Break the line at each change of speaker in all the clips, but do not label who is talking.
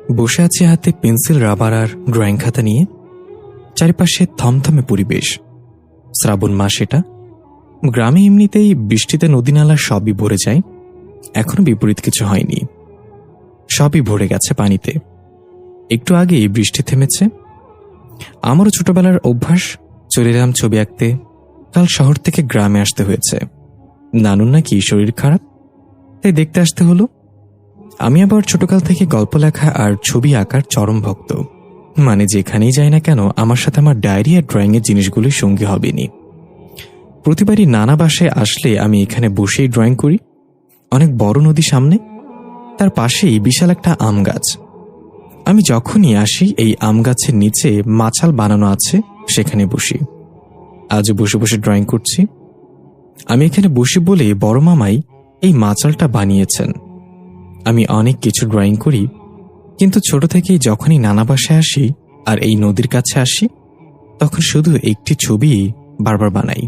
বসে আছি হাতে পেন্সিল, রাবার আর ড্রয়িং খাতা নিয়ে। চারিপাশে থমথমে পরিবেশ। শ্রাবণ মাস এটা। গ্রামে এমনিতেই বৃষ্টিতে নদী নালা সবই ভরে যায়। এখনো বিপরীত কিছু হয়নি, সবই ভরে গেছে পানিতে। একটু আগেই বৃষ্টি থেমেছে। আমারও ছোটবেলার অভ্যাস, চলে এলাম ছবি আঁকতে। কাল শহর থেকে গ্রামে আসতে হয়েছে। নানুর নাকি শরীর খারাপ, তাই দেখতে আসতে হলো। আমি আবার ছোটকাল থেকে গল্প লেখা আর ছবি আঁকার চরম ভক্ত। মানে যেখানেই যাই না কেন আমার সাথে আমার ডায়েরি আর ড্রয়িংয়ের জিনিসগুলোই সঙ্গী হবেনি। প্রতিবারই নানা বাসায় আসলে আমি এখানে বসেই ড্রয়িং করি। অনেক বড় নদী সামনে, তার পাশেই বিশাল একটা আম গাছ। আমি যখনই আসি এই আম গাছের নিচে মাচাল বানানো আছে, সেখানে বসি। আজও বসে বসে ড্রয়িং করছি। আমি এখানে বসি বলে বড় মামাই এই মাচালটা বানিয়েছেন। আমি অনেক কিছু ড্রয়িং করি, কিন্তু ছোট থেকেই যখনই নানা বাসায় আসি আর এই নদীর কাছে আসি, তখন শুধু একটি ছবি বারবার বানাই।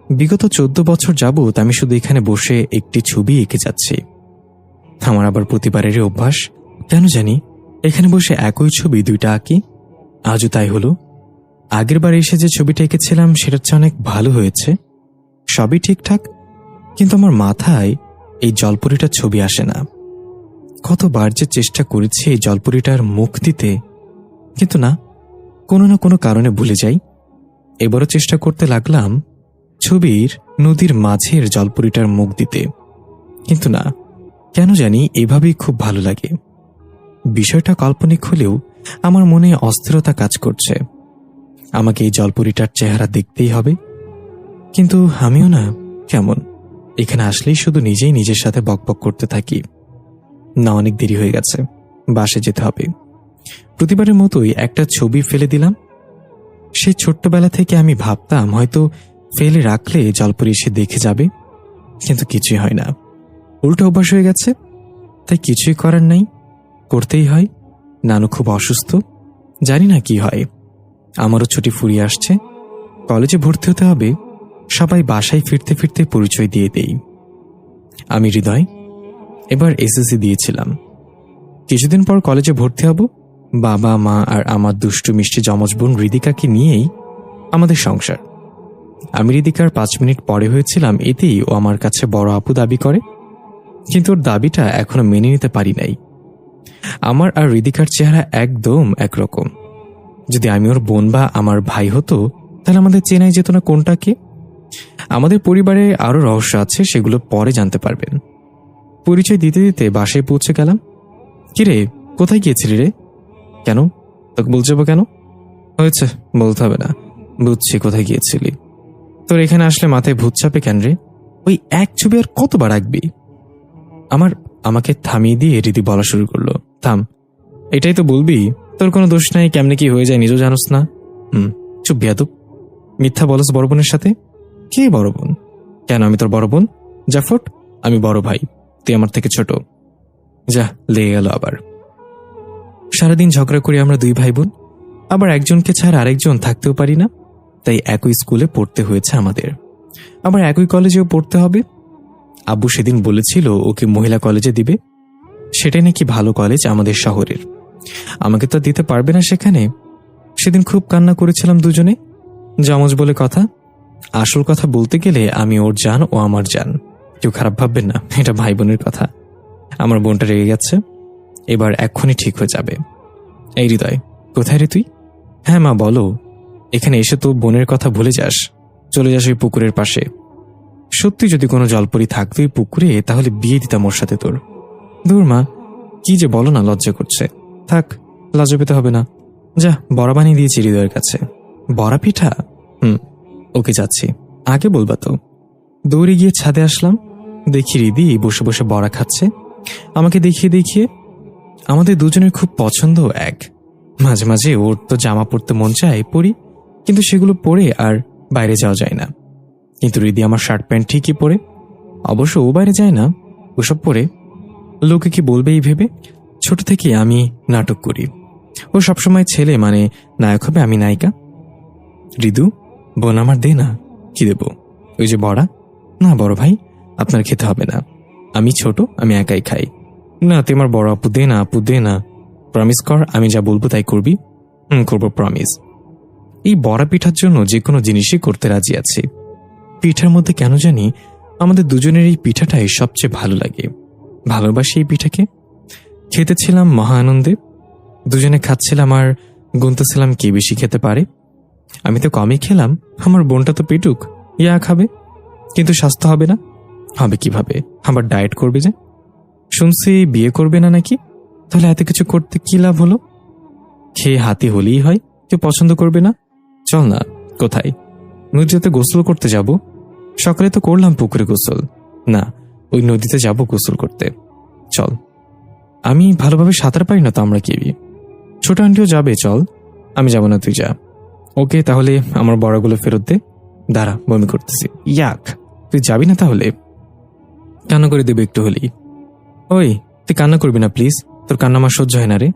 বিগত 14 বছর যাবৎ আমি শুধু এখানে বসে একটি ছবি এঁকে যাচ্ছি। আমার আবার প্রতিবারেরই অভ্যাস, কেন জানি এখানে বসে একই ছবি দুইটা আঁকি। আজও তাই হলো। আগের বার এসে যে ছবিটা এঁকেছিলাম সেটার চেয়ে অনেক ভালো হয়েছে। সবই ঠিকঠাক, কিন্তু আমার মাথায় এই জলপরীটার ছবি আসে না। কতবার যে চেষ্টা করেছি এই জলপরীটার মুখ দিতে, কিন্তু না কোনো কারণে ভুলে যাই। এবারও চেষ্টা করতে লাগলাম ছবির নদীর মাঝের জলপরীটার মুখ দিতে, কিন্তু না, কেন জানি এভাবেই খুব ভালো লাগে। বিষয়টা কাল্পনিক হলেও আমার মনে অস্থিরতা কাজ করছে। আমাকে এই জলপরীটার চেহারা দেখতেই হবে। কিন্তু আমিও না কেমন এখানে আসলেই শুধু নিজেই নিজের সাথে বকবক করতে থাকি। না, অনেক দেরি হয়ে গেছে, বাসে যেতে হবে। প্রতিবারের মতোই একটা ছবি ফেলে দিলাম। সেই ছোট্টবেলা থেকে আমি ভাবতাম হয়তো ফেলে রাখলে জলপরী এসে দেখে যাবে, কিন্তু কিছুই হয় না। উল্টো অভ্যাস হয়ে গেছে, তাই কিছুই করার নাই, করতেই হয়। নানু খুব অসুস্থ, জানি না কি হয়। আমারও ছুটি ফুরিয়ে আসছে, কলেজে ভর্তি হতে হবে। সবাই বাসায় ফিরতে ফিরতে পরিচয় দিয়ে দেই। আমি হৃদয়, এবার এসএসসি দিয়েছিলাম। কিছুদিন পর কলেজে ভর্তি হব। বাবা মা আর আমার দুষ্টু মিষ্টি যমজ বোন হৃদিকাকে নিয়েই আমাদের সংসার। আমি হৃদিকার 5 মিনিট পরে হয়েছিলাম, এতেই ও আমার কাছে বড় আপু দাবি করে, কিন্তু ওর দাবিটা এখনো মেনে নিতে পারি নাই। আমার আর হৃদিকার চেহারা একদম একরকম। যদি আমি ওর বোন বা আমার ভাই হতো তাহলে আমাদের চেনাই যেত না কোনটাকে। আমাদের পরিবারে আরো রহস্য আছে, সেগুলো পরে জানতে পারবেন। পরিচয় দিতে দিতে বাসায় পৌঁছে গেলাম। কিরে, কোথায় গিয়েছিলি রে? কেন, তোকে বলতে যাবো কেন? হয়েছে, বলতে হবে না, বুঝছি কোথায় গিয়েছিলি। তোর এখানে আসলে মাথায় ভূত চাপে কেন রে? ওই এক ছবি আর কতবার আঁকবি? আমাকে থামিয়ে দিয়ে রীতি বলা শুরু করলো, থাম, এটাই তো বলবি? তোর কোনো দোষ নাই, কেমনে কি হয়ে যায় নিজেও জানোস না। চুপ বেয়াদব, মিথ্যা বলস বড় বোনের সাথে। কে বড় বোন? কেন আমি তোর বড় বোন? জাফট, আমি বড় ভাই, তুই আমার থেকে ছোট। যা, লেগে গেল আবার। সারাদিন ঝগড়া করি আমরা 2 ভাই বোন, আবার একজনকে ছাড়া আরেকজন থাকতেও পারি না। তাই একই স্কুলে পড়তে হয়েছে আমাদের, আবার একই কলেজেও পড়তে হবে। আব্বু সেদিন বলেছিল ওকে মহিলা কলেজে দিবে, সেটাই নাকি ভালো কলেজ আমাদের শহরের। আমাকে তো দিতে পারবে না সেখানে। সেদিন খুব কান্না করেছিলাম দুজনে, যমজ বলে কথা। আসল কথা বলতে গেলে আমি ওর জান, ও আমার জান। কেউ খারাপ ভাববেন না, এটা ভাই বোনের কথা। আমার বোনটা রেগে গেছে, এবার এক্ষুনি ঠিক হয়ে যাবে। এই হৃদয়, কোথায় রে তুই? হ্যাঁ মা, বলো। এখানে এসে তো বোনের কথা ভুলে যাস, চলে যাস ওই পুকুরের পাশে। সত্যি যদি কোনো জলপরি থাকতো ওই পুকুরে, তাহলে বিয়ে দিতাম ওর সাথে তোর। দূর মা, কি যে বলো না, লজ্জা করছে। থাক, লজ্জা পেতে হবে না। যা, বড়া বানিয়ে দিয়েছি হৃদয়ের কাছে। বড়া পিঠা? ওকে, যাচ্ছি, আগে বলবা তো। দৌড়ে গিয়ে ছাদে আসলাম, দেখি হৃদি বসে বসে বড়া খাচ্ছে আমাকে দেখিয়ে দেখিয়ে। আমাদের দুজনের খুব পছন্দ এক। মাঝে মাঝে ওর তো জামা পরতে মন চায়, পরি, কিন্তু সেগুলো পরে আর বাইরে যাওয়া যায় না। কিন্তু হৃদি আমার শার্ট প্যান্ট ঠিকই পরে। অবশ্য ও বাইরে যায় না, ওসব পরে লোকে কি বলবে এই ভেবে। ছোট থেকে আমি নাটক করি, ও সবসময় ছেলে মানে নায়ক হবে, আমি নায়িকা। হৃদু, বোন আমার দে না। কি দেব? ওই যে বড়া। না বড় ভাই, আপনার খেতে হবে না, আমি ছোট, আমি একাই খাই। না, তুই আমার বড় আপু, দে না আপু, দে না। প্রমিস কর, আমি যা বলবো তাই করবি। করবো, প্রমিস। এই বড়া পিঠার জন্য যে কোনো জিনিসই করতে রাজি আছি। পিঠার মধ্যে কেন জানি আমাদের দুজনের এই পিঠাটাই সবচেয়ে ভালো লাগে। ভালোবাসি এই পিঠাকে। খেতেছিলাম মহা আনন্দে, দুজনে খাচ্ছিলাম আর গুনতেছিলাম কে বেশি খেতে পারে। আমি তো কমই খেলাম, আমার বোনটা তো পেটুক, ইয়া খাবে। কিন্তু স্বাস্থ্য হবে না। হবে কিভাবে? আবার ডায়েট করবে যে। শুনছি বিয়ে করবে না নাকি? তাহলে এত কিছু করতে কি লাভ হলো? খেয়ে হাতি হলেই হয়, কেউ পছন্দ করবে না। চল না। কোথায়? নদীতে গোসল করতে যাব। সকালে তো করলাম পুকুরে গোসল। না, ওই নদীতে যাব গোসল করতে। চল। আমি ভালোভাবে সাঁতার পারি না তো, আমরা কেবি। ছোট আন্টিও যাবে, চল। আমি যাব না, তুই যা। ওকে, তাহলে আমার বড়াগুলো ফেরত দে। দাঁড়া, বমি করতেছি। ইয়াক, তুই যাবি না তাহলে? কান্না করে দেবে একটু হলেই। ওই, তুই কান্না করবি না প্লিজ, তোর কান্না আমার সহ্য হয় না রে।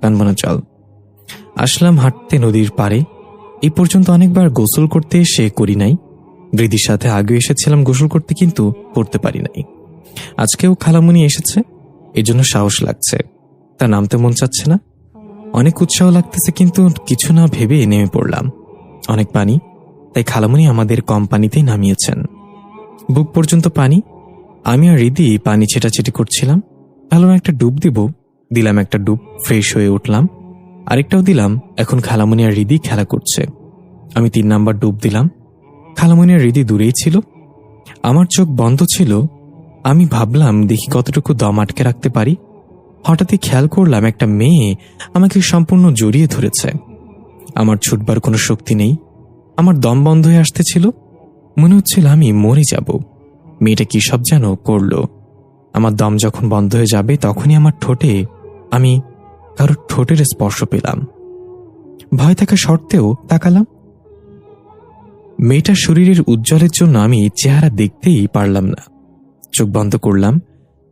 কানবো না, চল। আসলাম হাঁটতে নদীর পাড়ে। এই পর্যন্ত অনেকবার গোসল করতে এসে করি নাই। বৃদির সাথে আগে এসেছিলাম গোসল করতে, কিন্তু করতে পারি নাই। আজকেও খালামুনি এসেছে, এজন্য সাহস লাগছে। তা নামতে মন চাচ্ছে না। অনেক উৎসাহ লাগতেছে, কিন্তু কিছু না ভেবে নেমে পড়লাম। অনেক পানি, তাই খালামুনি আমাদের কম পানিতেই নামিয়েছেন। বুক পর্যন্ত পানি। আমি আর রিদি পানি ছেটাছেটি করছিলাম। ভাবলাম একটা ডুব দিব। দিলাম একটা ডুব, ফ্রেশ হয়ে উঠলাম। আরেকটাও দিলাম। এখন খালামুনি আর রিদি খেলা করছে। আমি 3 নাম্বার ডুব দিলাম। খালামুনি আর রিদি দূরেই ছিল। আমার চোখ বন্ধ ছিল। আমি ভাবলাম দেখি কতটুকু দম আটকে রাখতে পারি। হঠাৎই খেয়াল করলাম একটা মেয়ে আমাকে সম্পূর্ণ জড়িয়ে ধরেছে। আমার ছুটবার কোনো শক্তি নেই। আমার দম বন্ধ হয়ে আসতেছিল। মনে হচ্ছিল আমি মরে যাব। মেয়েটা কি সব যেন করলো। আমার দম যখন বন্ধ হয়ে যাবে তখনই আমার ঠোঁটে আমি কারো ঠোঁটের স্পর্শ পেলাম। ভয় থাকা সত্ত্বেও তাকালাম। মেয়েটার শরীরের উজ্জ্বলের জন্য আমি চেহারা দেখতেই পারলাম না। চোখ বন্ধ করলাম,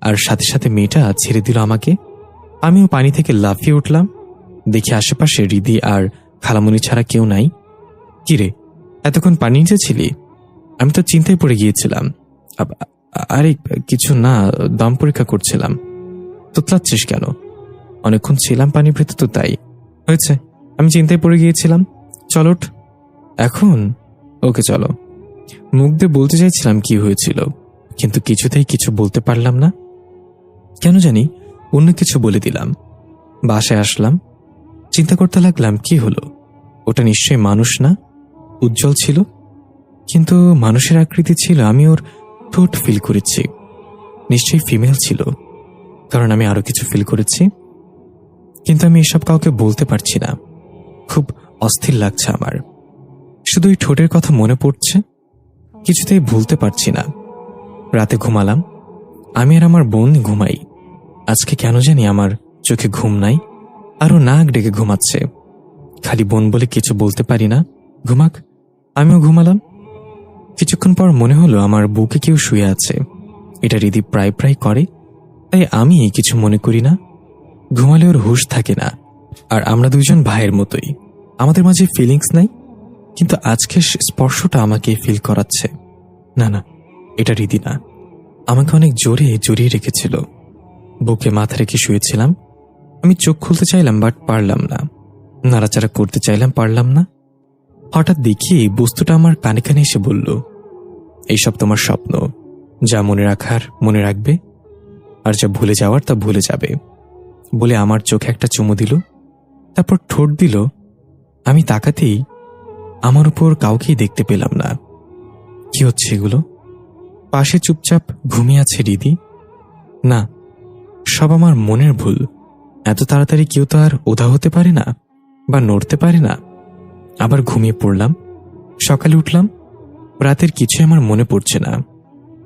আর সাথে সাথে মেয়েটা ছেড়ে দিল আমাকে। আমিও পানি থেকে লাফিয়ে উঠলাম। দেখি আশেপাশে রিদি আর খালামুনি ছাড়া কেউ নাই। কিরে, এতক্ষণ পানি নিচে ছিলি? আমি তো চিন্তায় পড়ে গিয়েছিলাম। আরে কিছু না, দম পরীক্ষা করছিলাম। তোতলাচ্ছিস কেন? অনেকক্ষণ ছিলাম পানির ভেতর, তো তাই হয়েছে। আমি চিন্তায় পড়ে গিয়েছিলাম। চল ওঠ এখন। ওকে চলো। মুখ দিয়ে বলতে চাইছিলাম কি হয়েছিল, কিন্তু কিছুতেই কিছু বলতে পারলাম না। কেন জানি অন্য কিছু বলে দিলাম। বাসায় আসলাম, চিন্তা করতে লাগলাম কি হলো। ওটা নিশ্চয়ই মানুষ না। উজ্জ্বল ছিল, কিন্তু মানুষের আকৃতি ছিল। আমি ওর ঠোঁট ফিল করেছি। নিশ্চয়ই ফিমেল ছিল, কারণ আমি আরো কিছু ফিল করেছি। কিন্তু আমি এসব কাউকে বলতে পারছি না। খুব অস্থির লাগছে আমার। শুধু ওই ঠোঁটের কথা মনে পড়ছে, কিছুতেই ভুলতে পারছি না। রাতে ঘুমালাম। আমি আর আমার বোন ঘুমাই। আজকে কেন জানি আমার চোখে ঘুম নাই, আরো নাক ডেকে ঘুমাচ্ছে। খালি বোন বলে কিছু বলতে পারি না। ঘুমাক, আমিও ঘুমালাম। কিছুক্ষণ পর মনে হলো আমার বুকে কেউ শুয়ে আছে। এটা রিদি প্রায় প্রায় করে, তাই আমি কিছু মনে করি না। ঘুমালে ওর হুঁশ থাকে না। আর আমরা দুইজন ভাইয়ের মতোই, আমাদের মাঝে ফিলিংস নাই। কিন্তু আজকের স্পর্শটা আমাকে ফিল করাচ্ছে। না না, এটা রিদি না। আমাকে অনেক জোরে জড়িয়ে রেখেছিল। বুকে মাথা রেখে শুয়েছিলাম। আমি চোখ খুলতে চাইলাম, বাট পারলাম না। নাড়াচাড়া করতে চাইলাম, পারলাম না। হঠাৎ দেখি বস্তুটা আমার কানে কানে এসে বলল, এইসব তোমার স্বপ্ন। যা মনে রাখার মনে রাখবে, আর যা ভুলে যাওয়ার তা ভুলে যাবে। বলে আমার চোখে একটা চুমু দিল, তারপর ঠোঁট দিল। আমি তাকাতেই আমার উপর কাউকেই দেখতে পেলাম না। কি হচ্ছে এগুলো? পাশে চুপচাপ ঘুমিয়ে আছে রিদি। না, সব আমার মনের ভুল। এত তাড়াতাড়ি কেউ তো আর উধাও হতে পারে না, বা নড়তে পারে না। আবার ঘুমিয়ে পড়লাম। সকালে উঠলাম, রাতের কিছুই আমার মনে পড়ছে না।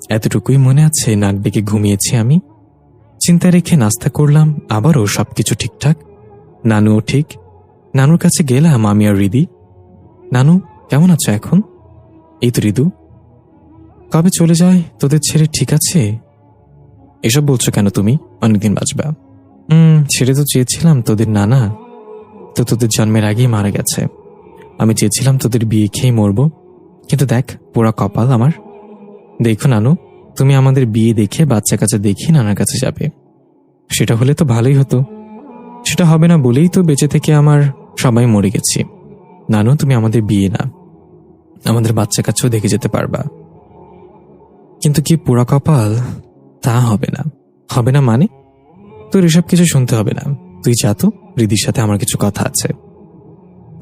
এতটুকুই মনে আছে নাক ডেকে ঘুমিয়েছি আমি। চিন্তা রেখে নাস্তা করলাম, আবারও সবকিছু ঠিকঠাক। নানুও ঠিক। নানুর কাছে গেলাম আমি আর রিদি। নানু, কেমন আছো এখন? এই তো রিদু। কবে চলে যায় তোদের ছেড়ে, ঠিক আছে? এসব বলছো কেন তুমি? অনেকদিন বাঁচবা। ছেড়ে তো চেয়েছিলাম, তোদের নানা তো তোদের জন্মের আগেই মারা গেছে। আমি চেয়েছিলাম তোদের বিয়ে খেয়ে মরব, কিন্তু দেখ পোড়া কপাল আমার। দেখো নানু, তুমি আমাদের বিয়ে দেখে বাচ্চা কাচ্চা দেখে নানার কাছে যাবে। সেটা হলে তো ভালোই হতো। সেটা হবে না বলেই তো বেঁচে থেকে আমার সবাই মরে গেছি। নানু, তুমি আমাদের বিয়ে না, আমাদের বাচ্চা কাচ্চাও দেখে যেতে পারবা, কিন্তু কি পোড়া কপাল, তা হবে না। হবে না মানে? তোর এসব কিছু শুনতে হবে না, তুই যা তো, হৃদির সাথে আমার কিছু কথা আছে।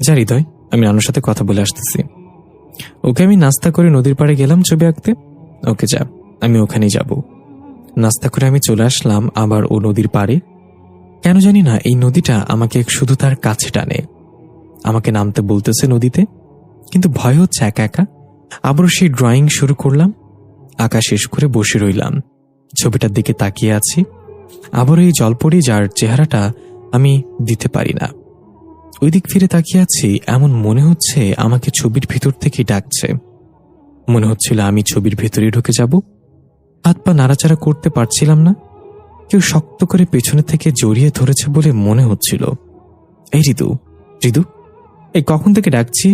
যা হৃদয়, আমি নানুর সাথে কথা বলে আসতেছি। ওকে আমি নাস্তা করে নদীর পাড়ে গেলাম ছবি আঁকতে। ওকে যা, আমি ওখানেই যাব। নাস্তা করে আমি চলে আসলাম আবার ও নদীর পাড়ে। কেন জানি না এই নদীটা আমাকে শুধু তার কাছে টানে। আমাকে নামতে বলতেছে নদীতে, কিন্তু ভয় হচ্ছে একা একা। আবারও সেই ড্রয়িং শুরু করলাম। আঁকা শেষ করে বসে রইলাম, ছবিটার দিকে তাকিয়ে আছি। আবারও এই জলপরি যার চেহারাটা আমি দিতে পারি না। ওই দিক ফিরে তাকিয়ে আছি, এমন মনে হচ্ছে আমাকে ছবির ভিতর থেকেই ডাকছে। মনে হচ্ছিল আমি ছবির ভেতরে ঢুকে যাব। হাত পা নাড়াচাড়া করতে পারছিলাম না। কেউ শক্ত করে পেছনে থেকে জড়িয়ে ধরেছে বলে মনে হচ্ছিল। এই ঋতু, ঋতু, এই কখন থেকে ডাকছি?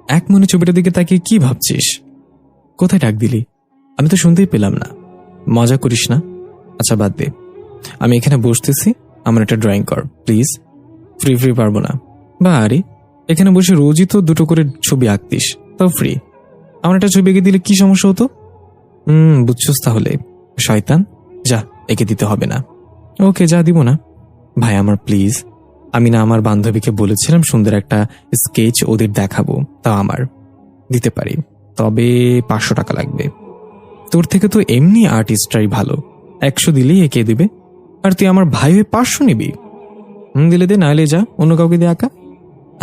এক মনে ছবিটার দিকে তাকিয়ে কি ভাবছিস? কোথায় ডাক দিলি? আমি তো শুনতেই পেলাম না। মজা করিস না? আচ্ছা বাদ দে, আমি এখানে বসতেছি, আমার একটা ড্রয়িং কর প্লিজ। ফ্রি ফ্রি পারবো না। বা আরে, এখানে বসে রোজই তো দুটো করে ছবি আঁকতিস, তাও ফ্রি। আমার একটা ছবি এঁকে দিলে কি সমস্যা হতো? বুঝছস তাহলে, শয়তান, যা, এঁকে দিতে হবে না। ওকে যা, দিব না। ভাই আমার প্লিজ, আমি না আমার বান্ধবীকে বলেছিলাম সুন্দর একটা স্কেচ ওদের দেখাবো, তাও আমার দিতে পারি, তবে 500 টাকা লাগবে। তোর থেকে তো এমনি আর্টিস্টরাই ভালো, 100 দিলেই এঁকে দিবে, আর তুই আমার ভাই হয়ে 500 নিবি? দিলে দে, নাহলে যা, অন্য কাউকে দিয়ে আঁকা।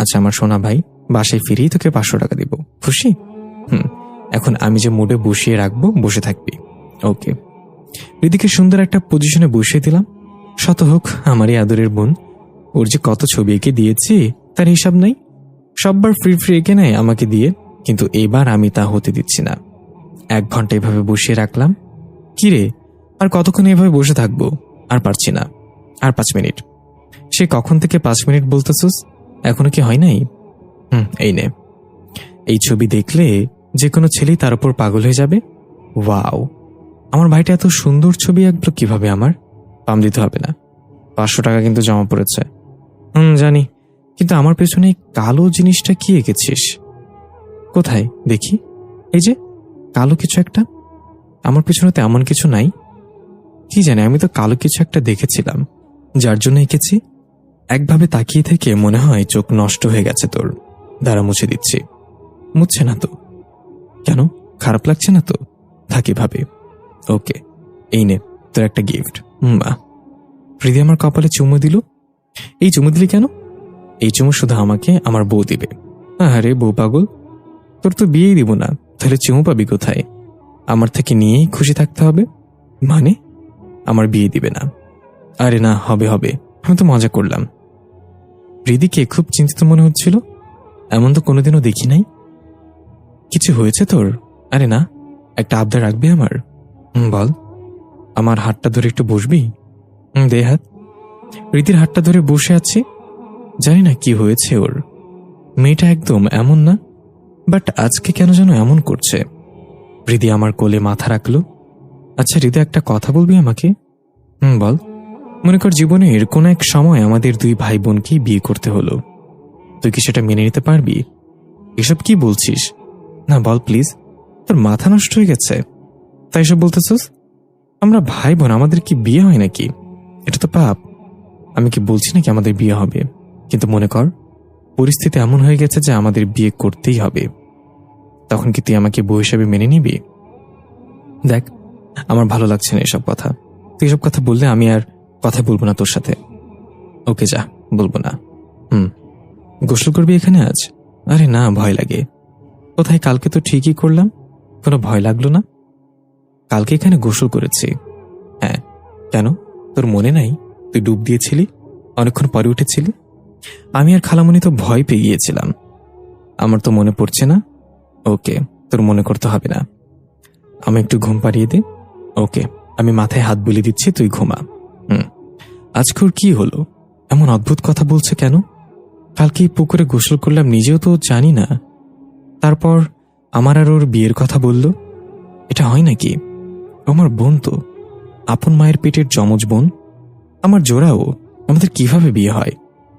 আচ্ছা আমার সোনা ভাই, বাসায় ফিরেই তোকে 500 টাকা দিব, খুশি? এখন আমি যে মুডে বসিয়ে রাখবো, বসে থাকবি। ওকে। রিদিকে সুন্দর একটা পজিশনে বসিয়ে দিলাম। শত হোক আমারই আদরের বোন, ওর যে কত ছবি এঁকে দিয়েছি তার হিসাব নাই। সববার ফ্রি ফ্রি এঁকে নেয় আমাকে দিয়ে, কিন্তু এবার আমি তা হতে দিচ্ছি না। 1 ঘন্টা এভাবে বসিয়ে রাখলাম। কিরে, আর কতক্ষণ এভাবে বসে থাকবো? আর পারছি না, আর 5 মিনিট। সে কখন থেকে 5 মিনিট বলতেছস, এখনো কি হয় নাই? এই নে, এই ছবি দেখলে যে কোনো ছেলেই তার উপর পাগল হয়ে যাবে। ওয়াও, আমার ভাইটা এত সুন্দর ছবি আঁকলো কিভাবে? আমার পাম দিতে হবে না, 500 টাকা কিন্তু জমা পড়েছে। জানি, কিন্তু আমার পেছনে কালো জিনিসটা কি এঁকেছিস? কোথায় দেখি? এই যে কালো কিছু একটা। আমার পেছনে তো এমন কিছু নাই। কি জানি, আমি তো কালো কিছু একটা দেখেছিলাম, যার জন্য এঁকেছি। একভাবে তাকিয়ে থেকে মনে হয় চোখ নষ্ট হয়ে গেছে তোর। দাঁড়া, মুছে দিচ্ছি। মুছছে না তো? কেন, খারাপ লাগছে না তো? থাকি ভাবে। ওকে, এই নে তোর একটা গিফট। বাহ। হৃদয় আমার কপালে চুমু দিল। এই চুমু দিলি কেন? এই চুমু শুধু আমাকে আমার বউ দিবে। আরে বউ পাগল, তোর তো বিয়েই দিব না, তাহলে চুমু পাবি কোথায়? আমার থেকে নিয়েই খুশি থাকতে হবে। মানে আমার বিয়ে দিবে না? আরে না, হবে হবে, আমি তো মজা করলাম। হৃদিকে খুব চিন্তিত মনে হচ্ছিল, এমন তো কোনোদিনও দেখি নাই। কিছু হয়েছে তোর? আরে না, একটা আবদার রাখবি আমার? বল। আমার হাতটা ধরে একটু বসবি? দে হাত। হৃদির হাতটা ধরে বসে আছি। জানি না কি হয়েছে ওর, মেয়েটা একদম এমন না, বাট আজকে কেন যেন এমন করছে। হৃদি আমার কোলে মাথা রাখলো। আচ্ছা হৃদয়, একটা কথা বলবি আমাকে? বল। মনে কর জীবনের কোনো এক সময় আমাদের 2 ভাই বোনকেই বিয়ে করতে হলো, তুই কি সেটা মেনে নিতে পারবি? এসব কি বলছিস? না বল প্লিজ, তোর মাথা নষ্ট হয়ে গেছে তাই সব বলতেছিস? আমরা ভাই বোন, আমাদের কি বিয়ে হয় নাকি? এটা তো পাপ। আমি কি বলছি নাকি আমাদের বিয়ে হবে, কিন্তু মনে কর পরিস্থিতি এমন হয়ে গেছে যে আমাদের বিয়ে করতেই হবে, তখন কি তুই আমাকে বউ হিসেবে মেনে নিবি? দেখ, আমার ভালো লাগছে না এসব কথা। তুই এসব কথা বললে আমি আর কথা বলবো না তোর সাথে। ওকে যা, বলবো না। গোসল করবি এখানে আজ? আরে না, ভয় লাগে। কোথায়, কালকে তো ঠিকই করলাম, কোনো ভয় লাগলো না। কালকে এখানে গোসল করেছি। হ্যাঁ, কেন, তোর মনে নাই? তুই ডুব দিয়েছিলি, অনেকক্ষণ পরে উঠেছিলি। আমি আর খালামণি তো ভয় পেয়ে গিয়েছিলাম। আমার তো মনে পড়ছে না। ওকে, তোর মনে করতে হবে না। আমি একটু ঘুম পাড়িয়ে দে। ওকে, আমি মাথায় হাত বুলিয়ে দিচ্ছি, তুই ঘুমা। আজকে ওর কি হলো, এমন অদ্ভুত কথা বলছে কেন? কালকে পুকুরে গোসল করলাম, নিজেও তো জানি না। তারপর আমার আর ওর বিয়ের কথা বলল। এটা হয় নাকি? আমার বোন তো, আপন মায়ের পেটের যমজ বোন, আমার জোড়াও, আমাদের কিভাবে বিয়ে হয়?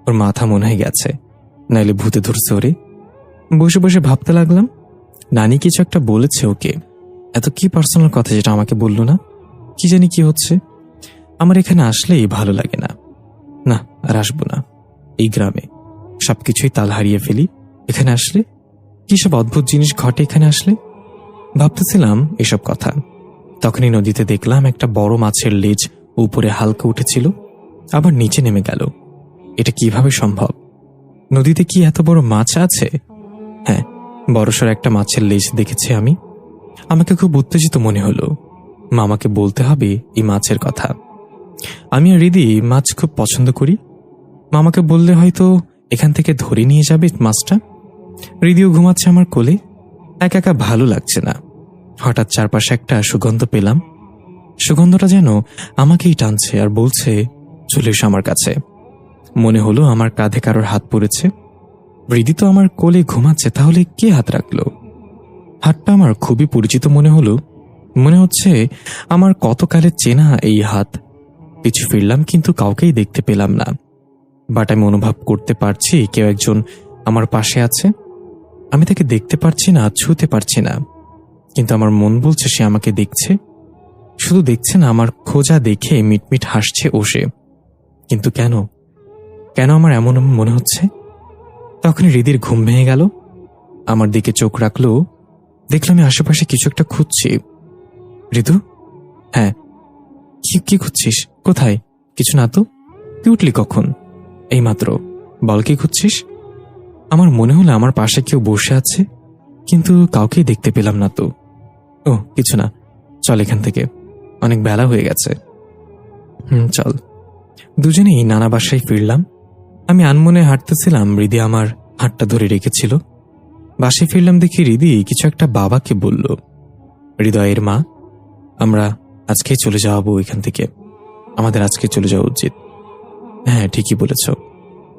ওর মাথা মনে হয়ে গেছে, নাইলে ভূতে ধরছে ওরে। বসে বসে ভাবতে লাগলাম, নানি কিছু একটা বলেছে ওকে। এত কি পার্সোনাল কথা যেটা আমাকে বলল না? কি জানি কি হচ্ছে। আমার এখানে আসলেই ভালো লাগে না। না, আর আসবো না। এই গ্রামে সবকিছুই তাল হারিয়ে ফেলি। এখানে আসলে কি সব অদ্ভুত জিনিস ঘটে এখানে আসলে। ভাবতেছিলাম এসব কথা, তখনই নদীতে দেখলাম একটা বড় মাছের লেজ উপরে হালকা উঠেছিল, আবার নিচে নেমে গেল। এটা কিভাবে সম্ভব? নদীতে কি এত বড় মাছ আছে? হ্যাঁ, বড়সড় একটা মাছের লেজ দেখেছি আমি। আমাকে খুব উত্তেজিত মনে হলো। মামাকে বলতে হবে এই মাছের কথা। আমি আর রিদি মাছ খুব পছন্দ করি। মামাকে বললে হয়তো এখান থেকে ধরে নিয়ে যাবে মাছটা। রিদিও ঘুমাচ্ছে আমার কোলে। একা একা ভালো লাগছে না। হঠাৎ চারপাশে একটা সুগন্ধ পেলাম। সুগন্ধটা যেন আমাকেই টানছে আর বলছে, চলে এসো আমার কাছে। মনে হলো আমার কাঁধে কারোর হাত পড়েছে। রিদি তো আমার কোলে ঘুমাচ্ছে, তাহলে কে হাত রাখলো? হাতটা আমার খুবই পরিচিত মনে হলো। মনে হচ্ছে আমার কতকালের চেনা এই হাত। পিছু ফিরলাম, কিন্তু কাউকেই দেখতে পেলাম না। বাট আমি অনুভব করতে পারছি কেউ একজন আমার পাশে আছে। আমি তাকে দেখতে পারছি না, ছুঁতে পারছি না, কিন্তু আমার মন বলছে সে আমাকে দেখছে। শুধু দেখছে না, আমার খোঁজা দেখে মিটমিট হাসছে ও সে। কিন্তু কেন কেন আমার এমন মনে হচ্ছে? তখনই হৃদির ঘুম ভেঙে গেল। আমার দিকে চোখ রাখলো। দেখলাম আমি আশেপাশে কিছু একটা খুঁজছি। ঋতু? হ্যাঁ। কি খুঁজছিস? কোথায়? কিছু না তো। তুই উঠলি কখন? এইমাত্র। বল, কি খুঁজছিস? আমার মনে হলো আমার পাশে কেউ বসে আছে, কিন্তু কাউকেই দেখতে পেলাম না তো। ও কিছু না, চল এখান থেকে, অনেক বেলা হয়ে গেছে। চল। দুজনেই নানা বাসায় ফিরলাম। আমি আনমনে হাঁটতেছিলাম, হৃদি আমার হাতটা ধরে রেখেছিল। বাসায় ফিরলাম, দেখি হৃদি কিছু একটা বাবাকে বলল। হৃদয়ের মা, আমরা আজকেই চলে যাবো এখান থেকে। আমাদের আজকে চলে যাওয়া উচিত। হ্যাঁ, ঠিকই বলেছ,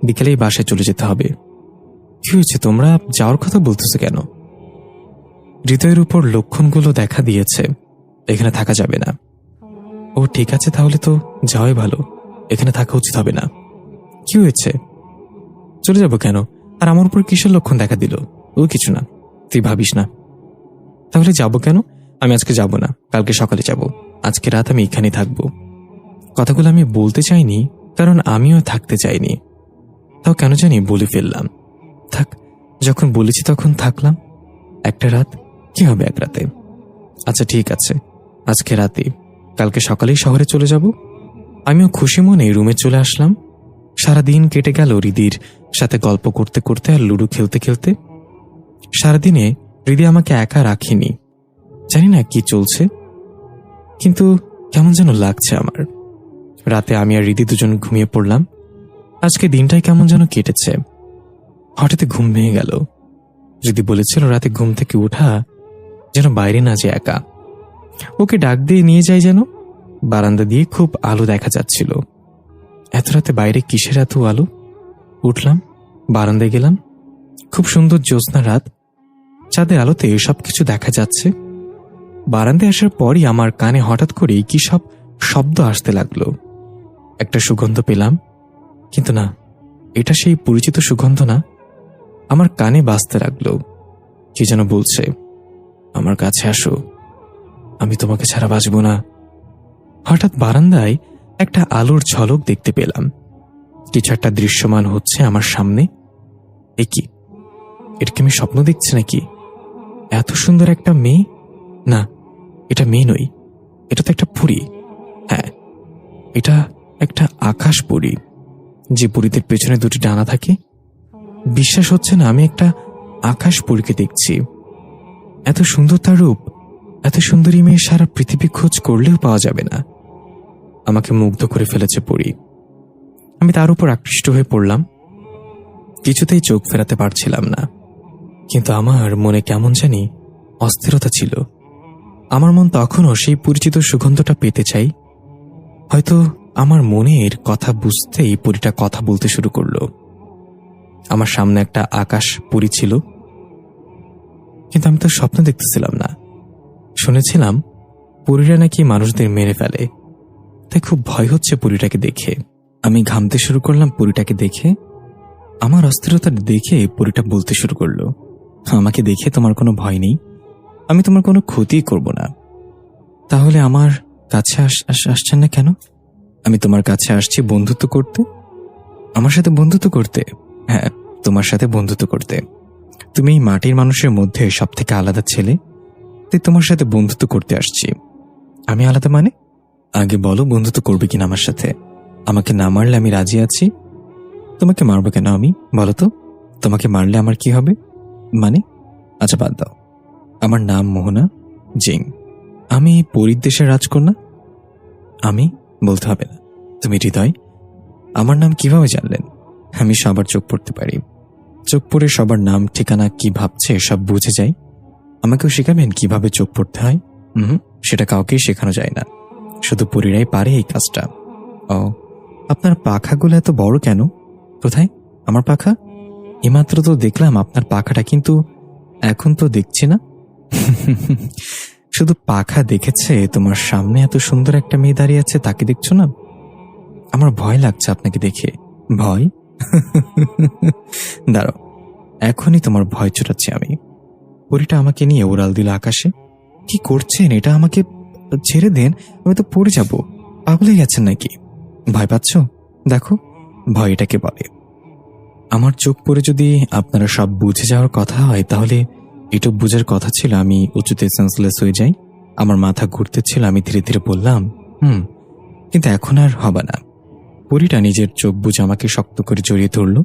বিকেলেই বাসায় চলে যেতে হবে। কি হয়েছে, তোমরা যাওয়ার কথা বলতেছো কেন? হৃদয়ের উপর লক্ষণগুলো দেখা দিয়েছে, এখানে থাকা যাবে না। ও ঠিক আছে, তাহলে তো যাওয়াই ভালো, এখানে থাকা উচিত হবে না। কি হয়েছে? চলে যাব কেন? আর আমার উপর কিসের লক্ষণ দেখা দিল? ও কিছু না, তুই ভাবিস না। তাহলে যাব কেন? আমি আজকে যাব না, কালকে সকালে যাব। আজকে রাত আমি এখানেই থাকবো। কথাগুলো আমি বলতে চাইনি, কারণ আমিও থাকতে চাইনি। তাও কেন জানি বলে ফেললাম। থাক, যখন বলেছি তখন থাকলাম। একটা রাত কি হবে এক রাতে? আচ্ছা ঠিক আছে, আজকে রাতে, কালকে সকালেই শহরে চলে যাব। আমিও খুশি মনে রুমে চলে আসলাম। সারাদিন কেটে গেল হৃদির সাথে গল্প করতে করতে আর লুডো খেলতে খেলতে। সারাদিনে হৃদি আমাকে একা রাখিনি। জানি না কি চলছে, কিন্তু কেমন যেন লাগছে আমার। রাতে আমি আর হৃদি দুজন ঘুমিয়ে পড়লাম। আজকে দিনটাই কেমন যেন কেটেছে। হঠাৎ ঘুম ভেঙে গেল। হৃদি বলেছিল রাতে ঘুম থেকে উঠা যেন বাইরে না যে একা। ওকে ডাক দিয়ে নিয়ে যাই যেন। বারান্দা দিয়ে খুব আলো দেখা যাচ্ছিল। এত রাতে বাইরে কিসের এত আলো? উঠলাম, বারান্দায় গেলাম। খুব সুন্দর জ্যোৎস্না রাত, চাঁদের আলোতে সবকিছু দেখা যাচ্ছে। বারান্দায় আসার পরই আমার কানে হঠাৎ করে কি সব শব্দ আসতে লাগলো। একটা সুগন্ধ পেলাম, কিন্তু না, এটা সেই পরিচিত সুগন্ধ না। আমার কানে বাজতে লাগলো, কি যেন বলছে, আমার কাছে আসো, আমি তোমাকে ছাড়া বাঁচব না। হঠাৎ বারান্দায় একটা আলোর ঝলক দেখতে পেলাম। কিছু একটা দৃশ্যমান হচ্ছে আমার সামনে। এ কি? এটা কি আমি স্বপ্ন দেখছি নাকি? এত সুন্দর একটা মেয়ে? না, এটা মেয়ে নই, এটা তো একটা পরী। হ্যাঁ, এটা একটা আকাশ পরী, যে পরীদের পেছনে দুটি ডানা থাকে। বিশ্বাস হচ্ছে না আমি একটা আকাশ পরীকে দেখছি। এত সুন্দর তার রূপ, এত সুন্দরী মেয়ে সারা পৃথিবী খোঁজ করলেও পাওয়া যাবে না। আমাকে মুগ্ধ করে ফেলেছে পরী। আমি তার উপর আকৃষ্ট হয়ে পড়লাম। কিছুতেই চোখ ফেরাতে পারছিলাম না, কিন্তু আমার মনে কেমন জানি অস্থিরতা ছিল। আমার মন তখনও সেই পরিচিত সুগন্ধটা পেতে চাই। হয়তো আমার মনের কথা বুঝতেই পরীটা কথা বলতে শুরু করলো। আমার সামনে একটা আকাশ পরী ছিল, কিন্তু আমি তো স্বপ্ন দেখতেছিলাম না। শুনেছিলাম পরীরা নাকি মানুষদের মেরে ফেলে, তাই খুব ভয় হচ্ছে পরীটাকে দেখে। আমি ঘামতে শুরু করলাম পরীটাকে দেখে। আমার অস্থিরতা দেখে পরীটা বলতে শুরু করলো, আমাকে দেখে তোমার কোনো ভয় নেই, আমি তোমার কোনো ক্ষতি করব না। তাহলে আমার কাছে আসছেন না কেন? আমি তোমার কাছে আসছি বন্ধুত্ব করতে। আমার সাথে বন্ধুত্ব করতে? হ্যাঁ, তোমার সাথে বন্ধুত্ব করতে। তুমি এই মাটির মানুষের মধ্যে সব থেকে আলাদা ছেলে, তাই তোমার সাথে বন্ধুত্ব করতে আসছি। আমি আলাদা মানে? আগে বলো বন্ধুত্ব করবে কিনা আমার সাথে। আমাকে না মারলে আমি রাজি আছি। তোমাকে মারবো কেন আমি, বলো তো? তোমাকে মারলে আমার কি হবে? মানে? আচ্ছা বাদ দাও। আমার নাম মোহনা জিং। আমি পরীর দেশের রাজকন্যা। আমি বলতে হবে না, তুমি হৃদয়। আমার নাম কিভাবে জানলেন? আমি সবার চোখ পড়তে পারি। চোখ পড়ে সবার নাম ঠিকানা কি ভাবছে সব বুঝে যাই। আমাকেও শেখাবেন কিভাবে চোখ পড়তে হয়? সেটা কাউকেই শেখানো যায় না, শুধু পরীরাই পারে এই কাজটা। ও, আপনার পাখাগুলো এত বড় কেন? কোথায় আমার পাখা? এইমাত্র তো দেখলাম আপনার পাখাটা, কিন্তু এখন তো দেখছি না। শুধু পাখা দেখেছে, তোমার সামনে এত সুন্দর একটা মেয়ে দাঁড়িয়ে আছে, তাকে দেখছো না? আমার ভয় লাগছে আপনাকে দেখে। ভয়? দাঁড়াও, এখনই তোমার ভয় ছুটাচ্ছি আমি। পরীটা আমাকে নিয়ে উড়াল দিল আকাশে। কি করছেন? এটা আমাকে ছেড়ে দেন, আমি তো পড়ে যাব। পাগল হয়ে গেছেন নাকি? ভয় পাচ্ছ? দেখো, ভয় এটাকে বলে। আমার চোখ পড়ে যদি আপনারা সব বুঝে যাওয়ার কথা হয়, তাহলে এটুক বুঝার কথা ছিল আমি উঁচুতে সেন্সলেস হয়ে যাই। আমার মাথা ঘুরতেছিল, আমি ধীরে ধীরে বললাম কিন্তু এখন আর হবে না। পরীটা নিজের চোখ বুঝে আমাকে শক্ত করে জড়িয়ে ধরল।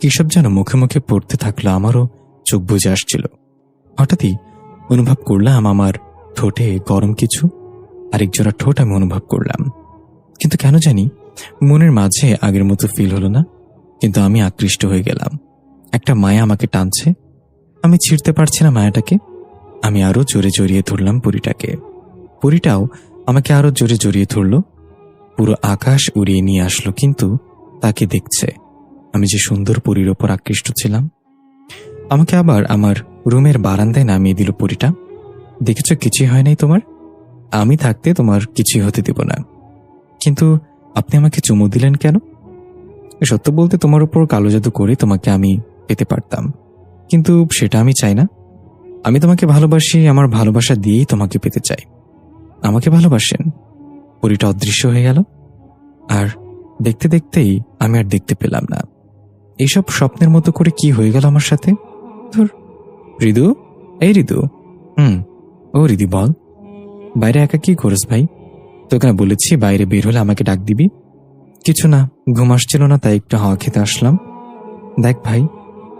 কিসব যেন মুখে মুখে পড়তে থাকলো, আমারও চোখ বুঝে আসছিল। হঠাৎই অনুভব করলাম আমার ঠোঁটে গরম কিছু, আরেক জোড়া ঠোঁট আমি অনুভব করলাম। কিন্তু কেন জানি মনের মাঝে আগের মতো ফিল হলো না, কিন্তু আমি আকৃষ্ট হয়ে গেলাম। একটা মায়া আমাকে টানছে, আমি ছিঁড়তে পারছি না মায়াটাকে। আমি আরো জোরে জড়িয়ে ধরলাম পরীটাকে। পরীটাও আমাকে আরো জোরে জড়িয়ে ধরল। পুরো আকাশ উড়িয়ে নিয়ে আসলো, কিন্তু তাকে দেখছে আমি যে সুন্দর পরীর ওপর আকৃষ্ট ছিলাম। আমাকে আবার আমার রুমের বারান্দায় নামিয়ে দিল পরীটা। দেখেছ, কিছুই হয় নাই তোমার। আমি থাকতে তোমার কিছুই হতে দেব না। কিন্তু আপনি আমাকে চুমু দিলেন কেন? সত্য বলতে তোমার উপর কালো জাদু করে তোমাকে আমি পেতে পারতাম, কিন্তু সেটা আমি চাই না। আমি তোমাকে ভালোবাসি, আমার ভালোবাসা দিয়েই তোমাকে পেতে চাই। আমাকে ভালোবাসেন? পরীটা অদৃশ্য হয়ে গেল, আর দেখতে দেখতেই আমি আর দেখতে পেলাম না। এইসব স্বপ্নের মতো করে কি হয়ে গেল আমার সাথে। ধর, ঋদু, এই ঋদু। ও রিদি, বল, বাইরে একা কি করিস ভাই? তোকে না বলেছি বাইরে বের হলে আমাকে ডাক দিবি? কিছু না, ঘুম আসছিল না, তাই একটু হাওয়া খেতে আসলাম। দেখ ভাই,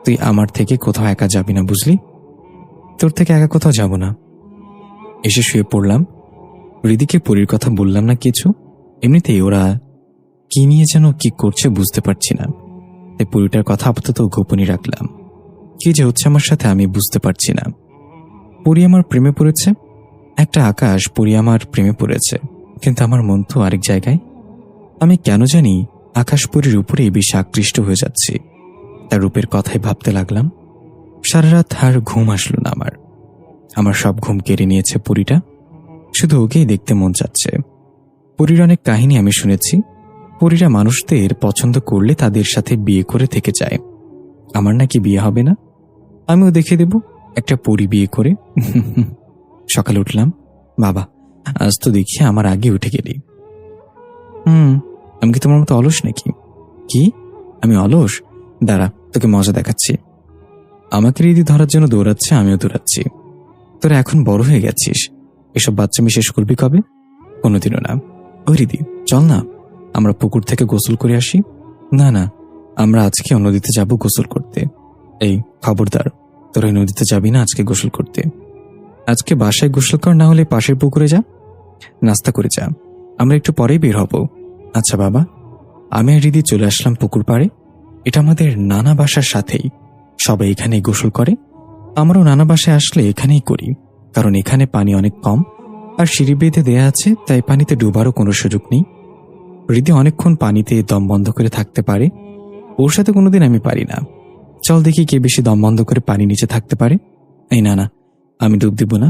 তুই আমার থেকে কোথাও একা যাবি না, বুঝলি? তোর থেকে একা কোথাও যাব না। এসে শুয়ে পড়লাম। রিদিকে পরীর কথা বললাম না কিছু। এমনিতেই ওরা কি নিয়ে যেন কি করছে বুঝতে পারছি না, তাই পরীটার কথা আপাতত গোপনই রাখলাম। কি যে হচ্ছে আমার সাথে আমি বুঝতে পারছি না। পরী আমার প্রেমে পড়েছে, একটা আকাশ পরী আমার প্রেমে পড়েছে, কিন্তু আমার মন তো আরেক জায়গায়। আমি কেন জানি আকাশ পরীর উপরেই বেশি আকৃষ্ট হয়ে যাচ্ছি। তার রূপের কথাই ভাবতে লাগলাম। সারা রাত আর ঘুম আসলো না আমার সব ঘুম কেড়ে নিয়েছে পরীটা। শুধু ওকেই দেখতে মন চাচ্ছে। পরীর অনেক কাহিনী আমি শুনেছি। পরীরা মানুষদের পছন্দ করলে তাদের সাথে বিয়ে করে থেকে যায়। আমার নাকি বিয়ে হবে না, আমিও দেখে দেব একটা পরী বিয়ে করে। সকালে উঠলাম, বাবা আজ তো দেখি আমার আগে উঠে গেলি। আমি কি তোমার মতো অলস নাকি? কি আমি অলস? দাঁড়া, তোকে মজা দেখাচ্ছি। আমাকে রীতি ধরার জন্য দৌড়াচ্ছে, আমিও দৌড়াচ্ছি। তোরা এখন বড় হয়ে গেছিস, এসব বাচ্চামি শেষ করবি কবে? কোনোদিনও না। ওই রীতি, চল না আমরা পুকুর থেকে গোসল করে আসি। না না, আমরা আজকে নদীতে যাব গোসল করতে। এই খবরদার, তোরা নদীতে যাবি না আজকে গোসল করতে। আজকে বাসায় গোসল কর, না হলে পাশের পুকুরে যা, নাস্তা করে যা, আমরা একটু পরেই বের হব। আচ্ছা বাবা। আমি আর রীতি চলে আসলাম পুকুর পাড়ে। এটা আমাদের নানা বাসার সাথেই, সবাই এখানেই গোসল করে। আমারও নানা বাসায় আসলে এখানেই করি, কারণ এখানে পানি অনেক কম আর সিঁড়ি বেঁধে দেয়া আছে, তাই পানিতে ডুবারও কোনো সুযোগ নেই। রীতি অনেকক্ষণ পানিতে দম বন্ধ করে থাকতে পারে, ওর সাথে কোনোদিন আমি পারি না। চল দেখি কে বেশি দম বন্ধ করে পানি নিচে থাকতে পারে। এই না না, আমি ডুব দিব না।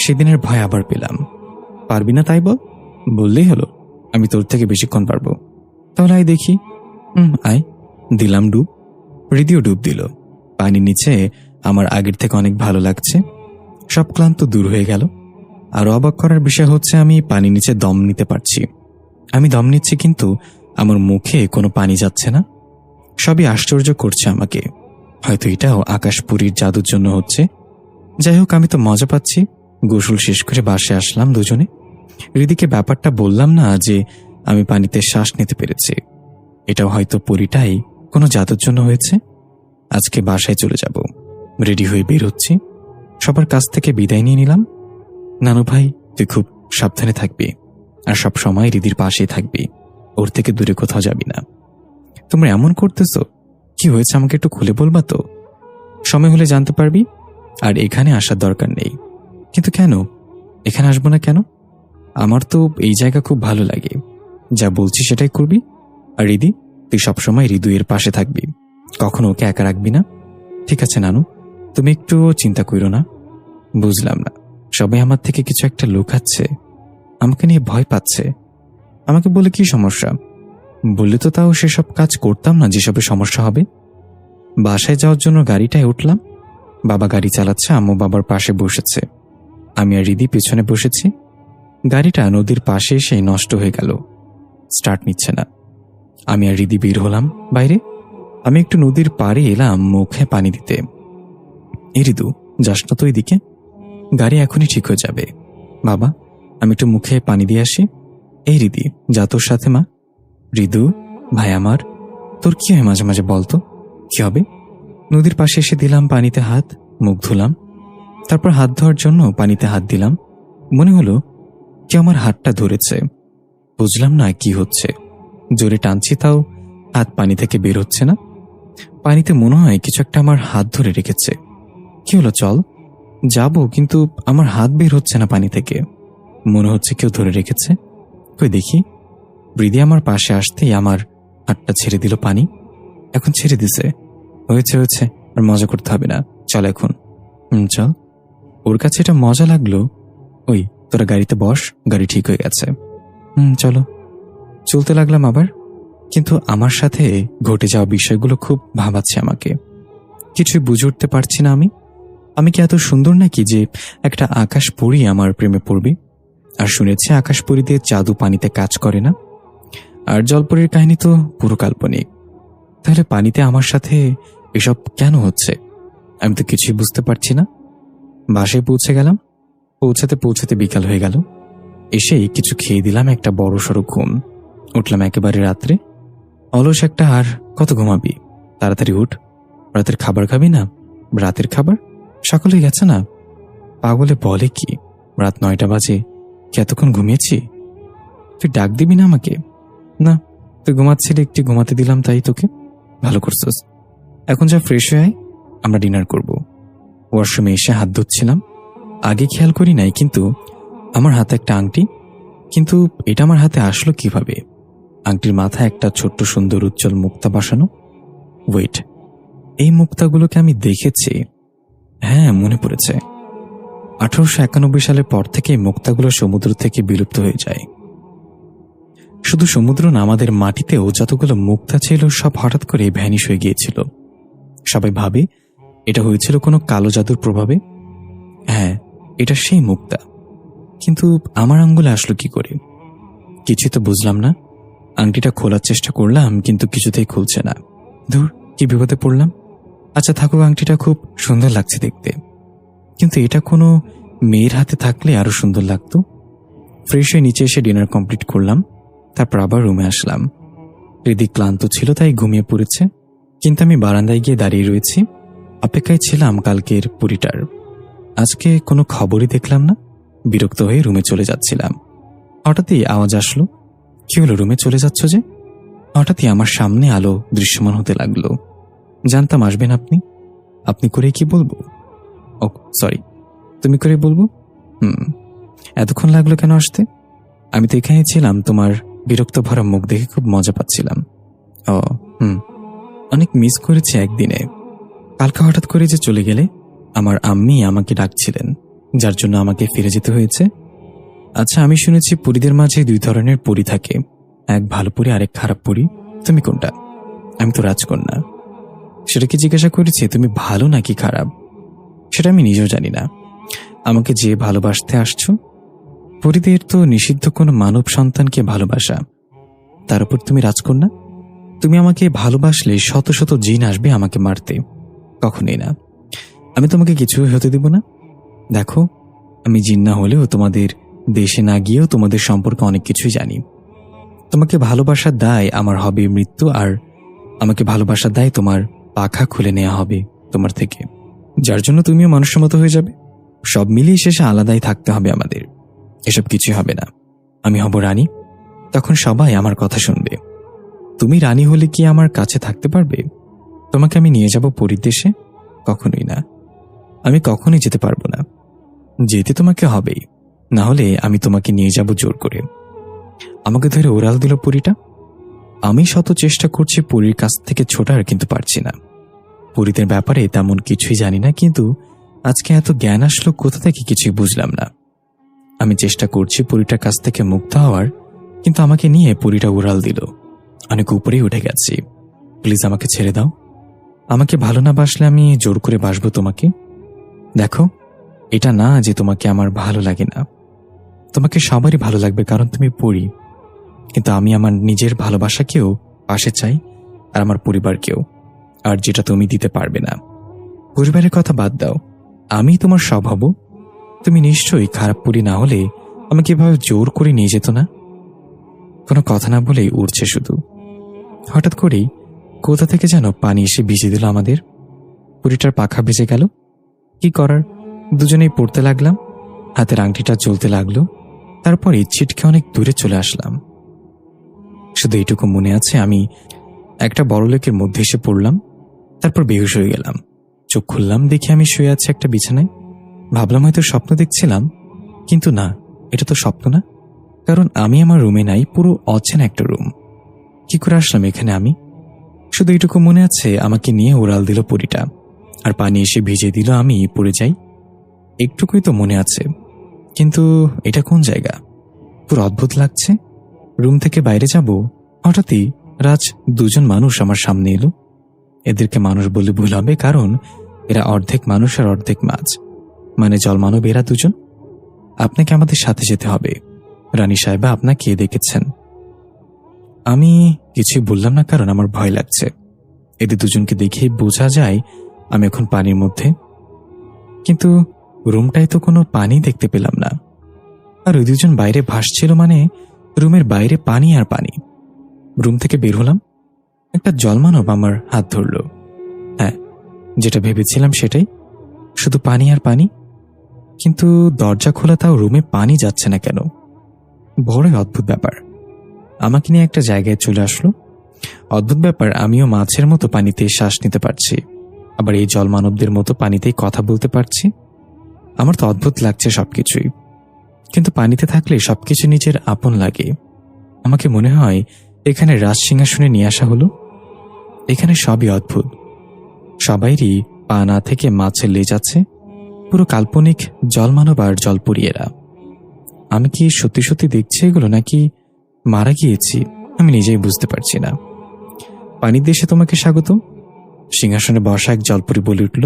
সেদিনের ভয় আবার পেলাম। পারবি না তাই বল, বললেই হলো। আমি তোর থেকে বেশিক্ষণ পারবো। তাহলে আয় দেখি। আয়। দিলাম ডুব। হৃদিও ডুব দিল। পানির নিচে আমার আগের থেকে অনেক ভালো লাগছে। সব ক্লান্ত দূর হয়ে গেল। আর অবাক করার বিষয় হচ্ছে আমি পানির নিচে দম নিতে পারছি। আমি দম নিচ্ছি কিন্তু আমার মুখে কোনো পানি যাচ্ছে না। সবই আশ্চর্য করছে আমাকে। হয়তো এটাও আকাশপুরীর জাদুর জন্য হচ্ছে। যাই হোক, আমি তো মজা পাচ্ছি। গোসল শেষ করে বাসায় আসলাম দুজনে। হৃদিকে ব্যাপারটা বললাম না যে আমি পানিতে শ্বাস নিতে পেরেছি। এটাও হয়তো পরিটাই কোনো জাদুর জন্য হয়েছে। আজকে বাসায় চলে যাব। রেডি হয়ে বের হচ্ছি। সবার কাছ থেকে বিদায় নিয়ে নিলাম। নানু ভাই, তুই খুব সাবধানে থাকবি, আর সব সময় হৃদির পাশেই থাকবি। ওর থেকে দূরে কোথাও যাবি না। তোমরা এমন করতেছো, কি হয়েছে আমাকে একটু খুলে বলবা তো? সময় হলে জানতে পারবি। আর এখানে আসার দরকার নেই। কিন্তু কেন? এখানে আসবো না কেন? আমার তো এই জায়গা খুব ভালো লাগে। যা বলছি সেটাই করবি। আর হৃদি, তুই সবসময় হৃদয়ের পাশে থাকবি, কখনো ওকে একা রাখবি না। ঠিক আছে নানু, তুমি একটু চিন্তা করো না। বুঝলাম না, সবাই আমার থেকে কিছু একটা লুকাচ্ছে, আমাকে নিয়ে ভয় পাচ্ছে। আমাকে বলে কি সমস্যা? বললে তো তাও সেসব কাজ করতাম না যেসবে সমস্যা হবে। বাসায় যাওয়ার জন্য গাড়িটায় উঠলাম। বাবা গাড়ি চালাচ্ছে, আম্মু বাবার পাশে বসেছে। আমি আর হৃদি পেছনে বসেছি। গাড়িটা নদীর পাশে এসে নষ্ট হয়ে গেল, স্টার্ট নিচ্ছে না। আমি আর হৃদি বের হলাম বাইরে। আমি একটু নদীর পাড়ে এলাম মুখে পানি দিতে। হৃদু, যাস না তো এদিকে, গাড়ি এখনই ঠিক হয়ে যাবে। বাবা, আমি একটু মুখে পানি দিয়ে আসি। এই হৃদি, যা তোর সাথে। মা। হৃদু ভাই আমার, তোর কি হয় মাঝে মাঝে বলতো? কি হবে? নদীর পাশে এসে দিলাম পানিতে হাত, মুখ ধুলাম। তারপর হাত ধোয়ার জন্য পানিতে হাত দিলাম। মনে হলো কেউ আমার হাতটা ধরেছে। বুঝলাম না কি হচ্ছে। জোরে টানছি, তাও হাত পানি থেকে বের হচ্ছে না। পানিতে মনে হয় কিছু একটা আমার হাত ধরে রেখেছে। কি হলো? চল যাব, কিন্তু আমার হাত বের হচ্ছে না পানি থেকে। মনে হচ্ছে কেউ ধরে রেখেছে। কই দেখি। হৃদি আমার পাশে আসতেই আমার হাতটা ছেড়ে দিল পানি। এখন ছেড়ে দিছে। হয়েছে হয়েছে, আর মজা করতে হবে না, চল এখন। চল। ওর কাছে এটা মজা লাগলো। ওই, তোরা গাড়িতে বস, গাড়ি ঠিক হয়ে গেছে। চলো। চলতে লাগলাম আবার। কিন্তু আমার সাথে ঘটে যাওয়া বিষয়গুলো খুব ভাবাচ্ছে আমাকে। কিছুই বুঝে উঠতে পারছি না আমি কি এত সুন্দর নাকি যে একটা আকাশ পরী আমার প্রেমে পড়বে? আর শুনেছি আকাশ পরীদের জাদু পানিতে কাজ করে না। আর জলপরীর কাহিনী তো পুরো কাল্পনিক। তাহলে পানিতে আমার সাথে এসব কেন হচ্ছে? আমি তো কিছুই বুঝতে পারছি না। বাসায় পৌঁছে গেলাম। পৌঁছাতে পৌঁছাতে বিকাল হয়ে গেল। এসেই কিছু খেয়ে দিলাম, একটা বড় সড়ো ঘুম। উঠলাম একেবারে রাত্রে। অলস একটা, আর কত ঘুমাবি? তাড়াতাড়ি উঠ। রাতের খাবার খাবি না? রাতের খাবার সকাল হয়ে গেছে না? পাগলে বলে কি, রাত 9টা বাজে, কি এতক্ষণ ঘুমিয়েছি? তুই ডাক দিবি না আমাকে? না, তুই ঘুমাচ্ছিলি, একটু ঘুমাতে দিলাম, তাই তোকে। ভালো করছিস। এখন যা ফ্রেশ হয়ে আয়, আমরা ডিনার করব। ওয়াশরুমে এসে হাত ধুচ্ছিলাম। আগে খেয়াল করি নাই, কিন্তু আমার হাতে একটা আংটি। কিন্তু এটা আমার হাতে আসলো কিভাবে? আংটির মাথায় একটা ছোট্ট সুন্দর উজ্জ্বল মুক্তা বসানো। ওয়েট, এই মুক্তাগুলোকে আমি দেখেছি। হ্যাঁ, মনে পড়েছে। 1891 সালের পর থেকে মুক্তাগুলো সমুদ্র থেকে বিলুপ্ত হয়ে যায়। শুধু সমুদ্র না, আমাদের মাটিতেও যতগুলো মুক্তা ছিল সব হঠাৎ করে ভ্যানিশ হয়ে গিয়েছিল। সবাই ভাবে এটা হয়েছিল কোনো কালো জাদুর প্রভাবে। হ্যাঁ, এটা সেই মুক্তা। কিন্তু আমার আঙ্গুলে আসলো কি করে? কিছু তো বুঝলাম না। আংটিটা খোলার চেষ্টা করলাম, কিন্তু কিছুতেই খুলছে না। ধুর, কি বিপদে পড়লাম। আচ্ছা থাকুক, আংটিটা খুব সুন্দর লাগছে দেখতে, কিন্তু এটা কোনো মেয়ের হাতে থাকলে আরো সুন্দর লাগতো। ফ্রেশ হয়ে নিচে এসে ডিনার কমপ্লিট করলাম। তারপর আবার রুমে আসলাম। হৃদি ক্লান্ত ছিল, তাই ঘুমিয়ে পড়েছে। কিন্তু আমি বারান্দায় গিয়ে দাঁড়িয়ে রয়েছি, অপেক্ষায় ছিলাম কালকের পুরীটার। আজকে কোনো খবরই দেখলাম না। বিরক্ত হয়ে রুমে চলে যাচ্ছিলাম। হঠাৎই আওয়াজ আসলো। কি হলো, রুমে চলে যাচ্ছ যে? হঠাৎই আমার সামনে আলো দৃশ্যমান হতে লাগলো। জানতাম আসবেন আপনি। আপনি করে কি বলবো? ও সরি, তুমি করে বলবো। এতক্ষণ লাগলো কেন আসতে? আমি তো এখানে ছিলাম, তোমার বিরক্ত ভরা মুখ দেখে খুব মজা পাচ্ছিলাম। ও অনেক মিস করেছি একদিনে। কালকে হঠাৎ করে যে চলে গেলে, আমার আম্মি আমাকে ডাকছিলেন, যার জন্য আমাকে ফিরে যেতে হয়েছে। আচ্ছা, আমি শুনেছি পরীদের মাঝে 2 ধরনের পরী থাকে, এক ভালো পরি আরেক খারাপ পরি, তুমি কোনটা? আমি তো রাজকন্যা। সেটা কি জিজ্ঞাসা করেছি তুমি ভালো নাকি খারাপ? সেটা আমি নিজেও জানি না। আমাকে যে ভালোবাসতে আসছো, পরিদের তো নিষিদ্ধ কোনো মানব সন্তানকে ভালোবাসা, তার উপর তুমি রাজকন্যা। তুমি আমাকে ভালোবাসলে শত শত জিন আসবে আমাকে মারতে, কখনোই না। আমি তোমাকে কিছু হতে দেব না। দেখো, আমি জিন না হলেও তোমাদের দেশে না গিয়েও তোমাদের সম্পর্কে অনেক কিছুই জানি। তোমাকে ভালোবাসার দায় আমার হবে মৃত্যু, আর আমাকে ভালোবাসার দায় তোমার পাখা খুলে নেওয়া হবে তোমার থেকে, যার জন্য তুমিও মানুষের মতো হয়ে যাবে। সব মিলিয়ে শেষে আলাদাই থাকতে হবে আমাদের। এসব কিছুই হবে না। আমি হব রানী, তখন সবাই আমার কথা শুনবে। তুমি রানী হলে কি আমার কাছে থাকতে পারবে? তোমাকে আমি নিয়ে যাব পরীর দেশে? কখনোই না। আমি কখনোই যেতে পারবো না। যেতে তোমাকে হবেই, না হলে আমি তোমাকে নিয়ে যাব জোর করে। আমাকে ধরে ওড়াল দিল পরীটা। আমি শত চেষ্টা করছি পরীর কাছ থেকে ছোটার, কিন্তু পারছি না। পরীদের ব্যাপারে তেমন কিছুই জানি না, কিন্তু আজকে এত জ্ঞান আসলো কোথা থেকে কিছুই বুঝলাম না। আমি চেষ্টা করছি পরীটার কাছ থেকে মুক্ত হওয়ার, কিন্তু আমাকে নিয়ে পরীটা উড়াল দিল। অনেক উপরেই উঠে গেছি। প্লিজ আমাকে ছেড়ে দাও। আমাকে ভালো না বাসলে আমি জোর করে বাসবো তোমাকে। দেখো, এটা না যে তোমাকে আমার ভালো লাগে না। তোমাকে সবারই ভালো লাগবে, কারণ তুমি পরী। কিন্তু আমি আমার নিজের ভালোবাসাকেও পাশে চাই, আর আমার পরিবারকেও, আর যেটা তুমি দিতে পারবে না। পরিবারের কথা বাদ দাও, আমি তোমার সব হব। তুমি নিশ্চয়ই খারাপ পরী না হলে আমাকে এভাবে জোর করে নিয়ে যেত না। কোনো কথা না বলেই উড়ছে শুধু। হঠাৎ করেই কোথা থেকে যেন পানি এসে ভিজে দিল আমাদের। পরীটার পাখা ভেজে গেল। কি করার, দুজনেই পড়তে লাগলাম। হাতের আংটিটা জ্বলতে লাগলো। তারপরে ছিটকে অনেক দূরে চলে আসলাম। শুধু এইটুকু মনে আছে, আমি একটা বড় লেকের মধ্যে এসে পড়লাম। তারপর বেহুশ হয়ে গেলাম। চোখ খুললাম, দেখি আমি শুয়ে আছি একটা বিছানায়। ভাবলাম হয়তো স্বপ্ন দেখছিলাম, কিন্তু না, এটা তো স্বপ্ন না। কারণ আমি আমার রুমে নাই, পুরো অচেনা একটা রুম। কি করে আসলাম এখানে আমি? শুধু এইটুকু মনে আছে, আমাকে নিয়ে উড়াল দিল পরীটা, আর পানি এসে ভিজে দিল, আমি পড়ে যাই। একটুকুই তো মনে আছে, কিন্তু এটা কোন জায়গা? পুরো অদ্ভুত লাগছে। রুম থেকে বাইরে যাব, হঠাৎই দুজন মানুষ আমার সামনে এলো। এদেরকে মানুষ বলে ভুল হবে, কারণ এরা অর্ধেক মানুষ আর অর্ধেক মাছ, মানে জলমানব। এরা দুজন। আপনাকে আমাদের সাথে যেতে হবে। রানী সাহেবা আপনাকে দেখেছেন। আমি কিছুই বললাম না, কারণ আমার ভয় লাগছে। এদের দুজনকে দেখেই বোঝা যায় আমি এখন পানির মধ্যে। কিন্তু রুমটায় তো কোনো পানি দেখতে পেলাম না। আর ওই দুজন বাইরে ভাসছিল, মানে রুমের বাইরে পানি আর পানি। রুম থেকে বের হলাম, একটা জলমানব আমার হাত ধরল। হ্যাঁ, যেটা ভেবেছিলাম সেটাই, শুধু পানি আর পানি। কিন্তু দরজা খোলা, তাও রুমে পানি যাচ্ছে না কেন? বড়ই অদ্ভুত ব্যাপার। আমাকে নিয়ে একটা জায়গায় চলে আসলো। অদ্ভুত ব্যাপার, আমিও মাছের মতো পানিতে শ্বাস নিতে পারছি, আবার এই জলমানবদের মতো পানিতেই কথা বলতে পারছি। আমার তো অদ্ভুত লাগছে সবকিছুই, কিন্তু পানিতে থাকলে সবকিছু নিজের আপন লাগে। আমাকে মনে হয় এখানে রাজসিংহাসনে নিয়ে আসা হলো। এখানে সবই অদ্ভুত। সবাইরই পা না থেকে মাছের লেজ আছে। পুরো কাল্পনিক জলমানব আর জলপরীরা। আমি কি সত্যি সত্যি দেখছি এগুলো, নাকি মারা গিয়েছি? আমি নিজেই বুঝতে পারছি না। পানির দেশে তোমাকে স্বাগত। সিংহাসনে বসা এক জলপরী বলে উঠল।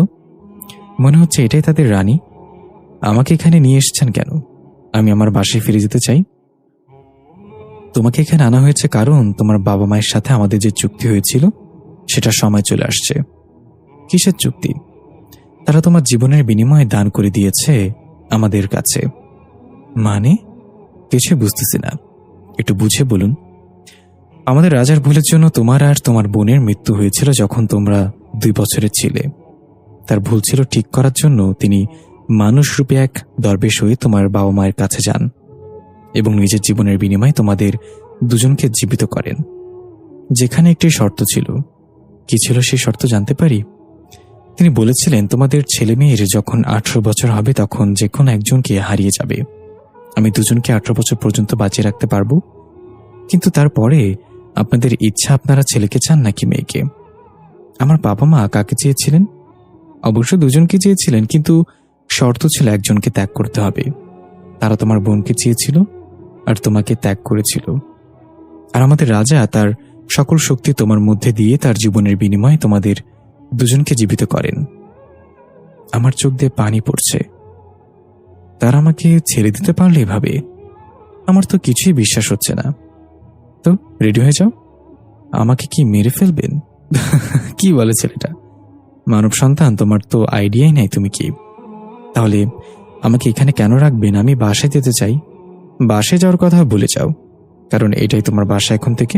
মনে হচ্ছে এটাই তাদের রানী। আমাকে এখানে নিয়ে এসেছেন কেন? আমি আমার বাসায় ফিরে যেতে চাই। তোমাকে এখানে আনা হয়েছে কারণ তোমার বাবা মায়ের সাথে আমাদের যে চুক্তি হয়েছিল সেটা সময় চলে আসছে। কিসের চুক্তি? তারা তোমার জীবনের বিনিময়ে দান করে দিয়েছে আমাদের কাছে। মানে কিছু বুঝতেছি না, একটু বুঝে বলুন। আমাদের রাজার ভুলের জন্য তোমার আর তোমার বোনের মৃত্যু হয়েছিল যখন তোমরা 2 বছরের ছিলে। তার ভুল ছিল ঠিক করার জন্য তিনি মানুষরূপে এক দরবেশ হয়ে তোমার বাবা মায়ের কাছে যান এবং নিজের জীবনের বিনিময়ে তোমাদের দুজনকে জীবিত করেন। যেখানে একটি শর্ত ছিল। কি ছিল সেই শর্ত জানতে পারি? তিনি বলেছিলেন তোমাদের ছেলে মেয়ের যখন 18 বছর হবে তখন যে কোনো একজনকে হারিয়ে যাবে। আমি দুজনকে 18 বছর পর্যন্ত বাঁচিয়ে রাখতে পারবো, কিন্তু তারপরে আপনাদের ইচ্ছা আপনারা ছেলেকে চান নাকি মেয়েকে। আমার বাবা মা কাকে চেয়েছিলেন? অবশ্য দুজনকে চেয়েছিলেন, কিন্তু শর্ত ছিল একজনকে ত্যাগ করতে হবে। তারা তোমার বোনকে চেয়েছিল আর তোমাকে ত্যাগ করেছিল। আর আমাদের রাজা তার সকল শক্তি তোমার মধ্যে দিয়ে তার জীবনের বিনিময়ে তোমাদের দুজনকে জীবিত করেন। আমার চোখ দিয়ে পানি পড়ছে। তার আমাকে ছেড়ে দিতে পারলে এভাবে? আমার তো কিছুই বিশ্বাস হচ্ছে না। তো রেডি হয়ে যাও, আমাকে কি মেরে ফেলবেন? কি বলে ছেলেটা? মানব সন্তান, তোমার তো আইডিয়াই নাই তুমি কি। তাহলে আমাকে এখানে কেন রাখবেন? আমি বাসায় যেতে চাই। বাসায় যাওয়ার কথা ভুলে যাও, কারণ এটাই তোমার বাসা এখন থেকে।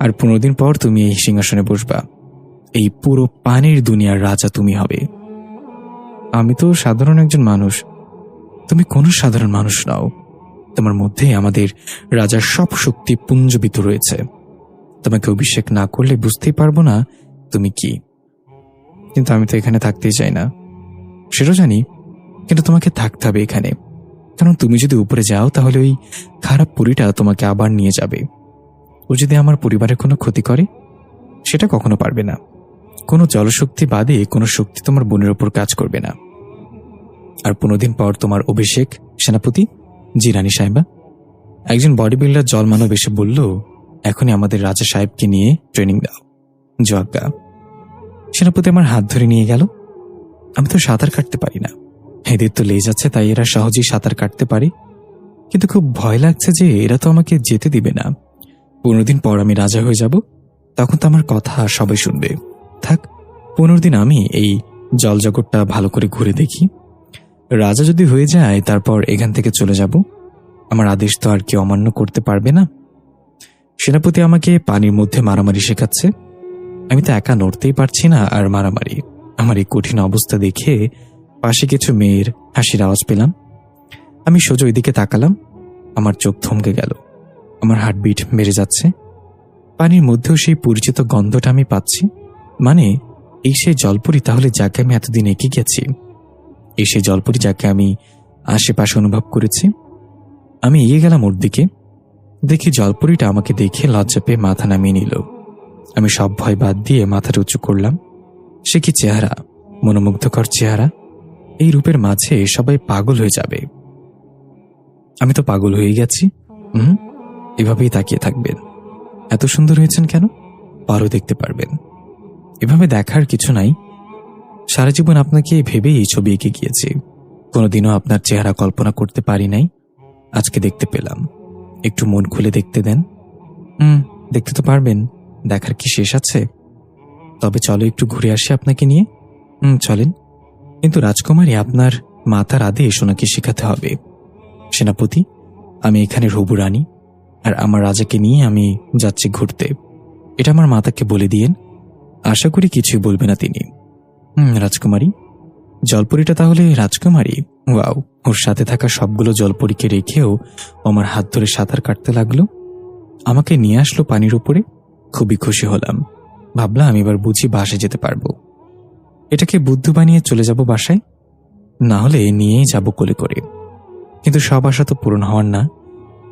আর 15 দিন পর তুমি এই সিংহাসনে বসবা। এই পুরো পানির দুনিয়ার রাজা তুমি হবে। আমি তো সাধারণ একজন মানুষ, তুমি কোনো সাধারণ মানুষ নাও। তোমার মধ্যে আমাদের রাজার সব শক্তি পুঞ্জীবিত রয়েছে। তোমাকে অভিষেক না করলে বুঝতেই পারবো না তুমি কি। কিন্তু আমি তো এখানে থাকতেই চাই না, সেটাও জানি, কিন্তু তোমাকে থাকতে হবে এখানে। কারণ তুমি যদি উপরে যাও তাহলে ওই খারাপ পরীটা তোমাকে আবার নিয়ে যাবে। ও যদি আমার পরিবারের কোনো ক্ষতি করে, সেটা কখনো পারবে না। কোনো জলশক্তি বাদে কোনো শক্তি তোমার বোনের ওপর কাজ করবে না। আর 15 দিন পর তোমার অভিষেক সেনাপতি। জি রানী সাহেবা। একজন বডি বিল্ডার জলমানব এসে বলল, এখনই আমাদের রাজা সাহেবকে নিয়ে ট্রেনিং দাও। জজ্ঞা। সেনাপতি আমার হাত ধরে নিয়ে গেল। আমি তো সাঁতার কাটতে পারি না, এদের তো লেজ আছে, তাই এরা সহজেই সাঁতার কাটতে পারে। কিন্তু খুব ভয় লাগছে যে এরা তো আমাকে যেতে দিবে না। 15 দিন পর আমি রাজা হয়ে যাব, তখন তো আমার কথা সবাই শুনবে। থাক, 15 দিন আমি এই জলজগৎটা ভালো করে ঘুরে দেখি। রাজা যদি হয়ে যায় তারপর এখান থেকে চলে যাব। আমার আদেশ তো আর কেউ অমান্য করতে পারবে না। সেনাপতি আমাকে পানির মধ্যে মারামারি শেখাচ্ছে। আমি তো একা নড়তেই পারছি না, আর মারামারি। আমার এই কঠিন অবস্থা দেখে পাশে কিছু মেয়ের হাসির আওয়াজ পেলাম। আমি সোজা ওইদিকে তাকালাম। আমার চোখ থমকে গেল। আমার হার্টবিট বেড়ে যাচ্ছে। পানির মধ্যেও সেই পরিচিত গন্ধটা আমি পাচ্ছি। মানে এই সেই জলপরি তাহলে, যাকে আমি এতদিন এগিয়ে গেছি। এই সেই জলপরি যাকে আমি আশেপাশে অনুভব করেছি। আমি এগিয়ে গেলাম ওর দিকে। দেখি জলপরিটা আমাকে দেখে লজ্জা পেয়ে মাথা নামিয়ে নিল। আমি সব ভয় বাদ দিয়ে মাথাটা উঁচু করলাম। সে কি চেহারা, মনোমুগ্ধকর চেহারা। এই রূপের মাঝে সবাই পাগল হয়ে যাবে। আমি তো পাগল হয়ে গেছি। এভাবেই তাকিয়ে থাকবেন। এত সুন্দর হয়েছেন কেন? পারও দেখতে পারবেন। এভাবে দেখার কিছু নাই। সারা জীবন আপনাকে ভেবেই এই ছবি এঁকে গিয়েছি। কোনোদিনও আপনার চেহারা কল্পনা করতে পারি নাই। আজকে দেখতে পেলাম। একটু মন খুলে দেখতে দেন। দেখতে তো পারবেন, দেখার কি শেষ আছে? তবে চলো একটু ঘুরে আসি আপনাকে নিয়ে। চলেন। কিন্তু রাজকুমারী, আপনার মাতার আদেশ ওনাকে শেখাতে হবে। সেনাপতি, আমি এখানে হবু রানী, আর আমার রাজাকে নিয়ে আমি যাচ্ছি ঘুরতে। এটা আমার মাতাকে বলে দিয়েন। আশা করি কিছুই বলবে না তিনি। রাজকুমারী। জলপরীটা তাহলে রাজকুমারী? ওয়াও। ওর সাথে থাকা সবগুলো জলপরীকে রেখেও আমার হাত ধরে সাঁতার কাটতে লাগলো। আমাকে নিয়ে আসলো পানির উপরে। খুবই খুশি হলাম। ভাবলাম আমি এবার বুঝি বাসায় যেতে পারবো। এটাকে বুদ্ধু বানিয়ে চলে যাব বাসায়, না হলে নিয়েই যাব কোলে করে। কিন্তু সব আশা তো পূরণ হওয়ার না।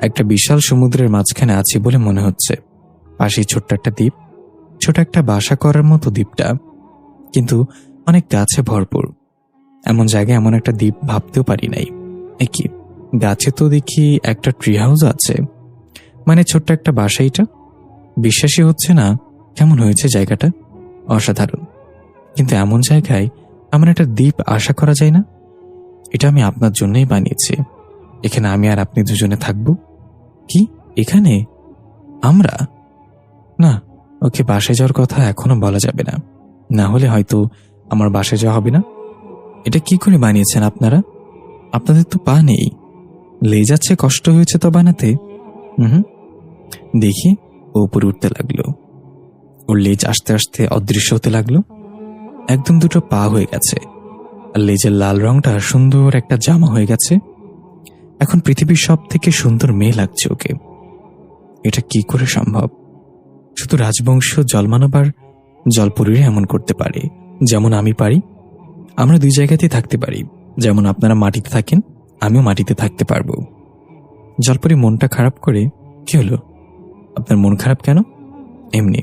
একটা বিশাল সমুদ্রের মাঝখানে আছি বলে মনে হচ্ছে। পাশেই ছোট্ট একটা দ্বীপ, ছোট একটা বাসা করার মতো দ্বীপটা, কিন্তু অনেক গাছে ভরপুর। এমন জায়গায় এমন একটা দ্বীপ ভাবতেও পারি নাই। কি গাছে তো দেখি একটা ট্রি হাউস আছে, মানে ছোট্ট একটা বাসা। এটা বিশ্বাসই হচ্ছে না কেমন হয়েছে জায়গাটা। অসাধারণ। কিন্তু এমন জায়গায় এমন একটা দ্বীপ আশা করা যায় না। এটা আমি আপনার জন্যই বানিয়েছি। এখানে আমি আর আপনি দুজনে থাকবো। কি এখানে আমরা? না, ওকে বাসায় যাওয়ার কথা এখনো বলা যাবে না, না হলে হয়তো আমার বাসায় যাওয়া হবে না। এটা কি করে বানিয়েছেন আপনারা? আপনাদের তো পা নেই, লেজ আছে, কষ্ট হয়েছে তো বানাতে। দেখি ও উপরে উঠতে লাগলো। ওর লেজ আস্তে আস্তে অদৃশ্য হতে লাগলো। একদম দুটো পা হয়ে গেছে, আর লেজের লাল রংটা সুন্দর একটা জামা হয়ে গেছে। এখন পৃথিবীর সব থেকে সুন্দর মেয়ে লাগছে ওকে। এটা কি করে সম্ভব? শুধু রাজবংশীয় জলমানব আর জলপরীরা এমন করতে পারে, যেমন আমি পারি। আমরা দুই জায়গাতেই থাকতে পারি। যেমন আপনারা মাটিতে থাকেন, আমিও মাটিতে থাকতে পারবো। জলপরী মনটা খারাপ করে, কি হলো? আপনার মন খারাপ কেন? এমনি।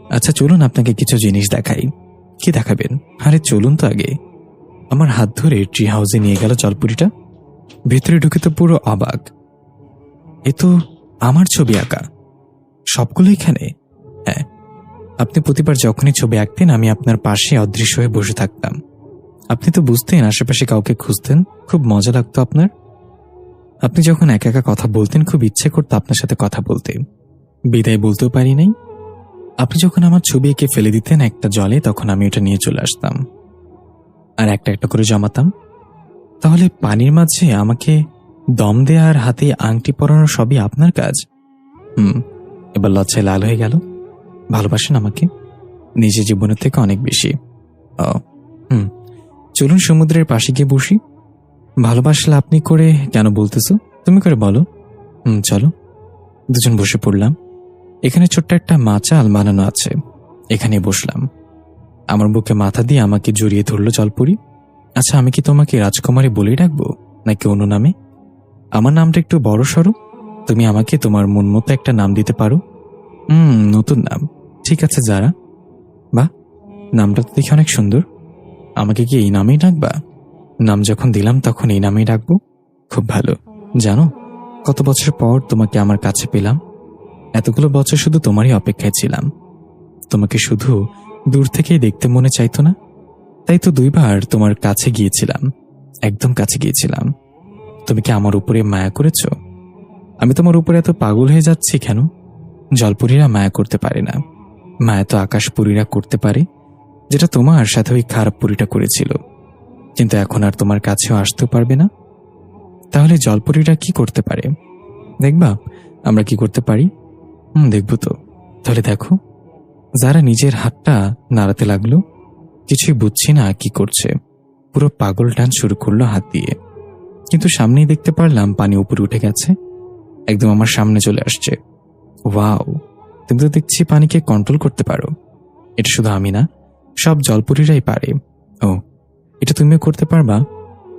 আচ্ছা চলুন আপনাকে কিছু জিনিস দেখাই। কি দেখাবেন? আরে চলুন তো আগে। আমার হাত ধরে ট্রি হাউসে নিয়ে গেল জলপরীটা। ভেতরে ঢুকে তো পুরো অবাক। এ তো আমার ছবি আঁকা। সবগুলো এখানে? হ্যাঁ, আপনি প্রতিবার যখনই ছবি আঁকতেন আমি আপনার পাশে অদৃশ্য হয়ে বসে থাকতাম। আপনি তো বুঝতেন, আশেপাশে কাউকে খুঁজতেন, খুব মজা লাগতো আপনার। আপনি যখন একা একা কথা বলতেন খুব ইচ্ছে করতো আপনার সাথে কথা বলতে, বিদায় বলতেও পারি নাই। আপনি যখন আমার ছবি এঁকে ফেলে দিতেন একটা জলে, তখন আমি ওটা নিয়ে চলে আসতাম আর একটা একটা করে জমাতাম। তাহলে পানির মাঝে আমাকে দম দেয়া আর হাতে আংটি পরানো সবই আপনার কাজ? এবার লজ্জায় লাল হয়ে গেল। ভালোবাসেন আমাকে নিজের জীবনের থেকে অনেক বেশি? ও চলুন সমুদ্রের পাশে গিয়ে বসি। ভালোবাসলে আপনি করে কেন বলতেছো, তুমি করে বলো। চলো। দুজন বসে পড়লাম। এখানে ছোট্ট একটা মাচাল বানানো আছে, এখানে বসলাম। আমার বুকে মাথা দিয়ে আমাকে জড়িয়ে ধরল জলপরি। আচ্ছা, আমি কি তোমাকে রাজকুমারী বলেই ডাকবো নাকি অন্য নামে? আমার নামটা একটু বড় সড়ো, তুমি আমাকে তোমার মন মতো একটা নাম দিতে পারো। নতুন নাম? ঠিক আছে, যারা। বাহ, নামটা তো দেখি অনেক সুন্দর। আমাকে কি এই নামেই ডাকবা? নাম যখন দিলাম তখন এই নামেই ডাকবো। খুব ভালো। জানো, কত বছর পর তোমাকে আমার কাছে পেলাম। এতগুলো বছর শুধু তোমারই অপেক্ষায় ছিলাম। তোমাকে শুধু দূর থেকেই দেখতে মনে চাইতো না, তাই তো 2 বার তোমার কাছে গিয়েছিলাম, একদম কাছে গিয়েছিলাম। তুমি কি আমার উপরে মায়া করেছ? আমি তোমার উপরে এত পাগল হয়ে যাচ্ছি কেন? জলপরীরা মায়া করতে পারে না, মায়া তো আকাশপুরীরা করতে পারে, যেটা তোমার সাথে ওই খারাপ পুরীটা করেছিল। কিন্তু এখন আর তোমার কাছেও আসতেও পারবে না। তাহলে জলপরীরা কি করতে পারে? দেখবা আমরা কি করতে পারি? দেখব তো। তাহলে দেখো। যারা নিজের হাতটা নাড়াতে লাগলো। কিছুই বুঝছি না কি করছে, পুরো পাগল টান শুরু করলো হাত দিয়ে। কিন্তু সামনেই দেখতে পারলাম পানি উপরে উঠে গেছে, একদম আমার সামনে চলে আসছে। ওয়াও, তুমি তো দেখছি পানিকে কন্ট্রোল করতে পারো। এটা শুধু আমি না, সব জলপরীরাই পারে। ও, এটা তুমিও করতে পারবা?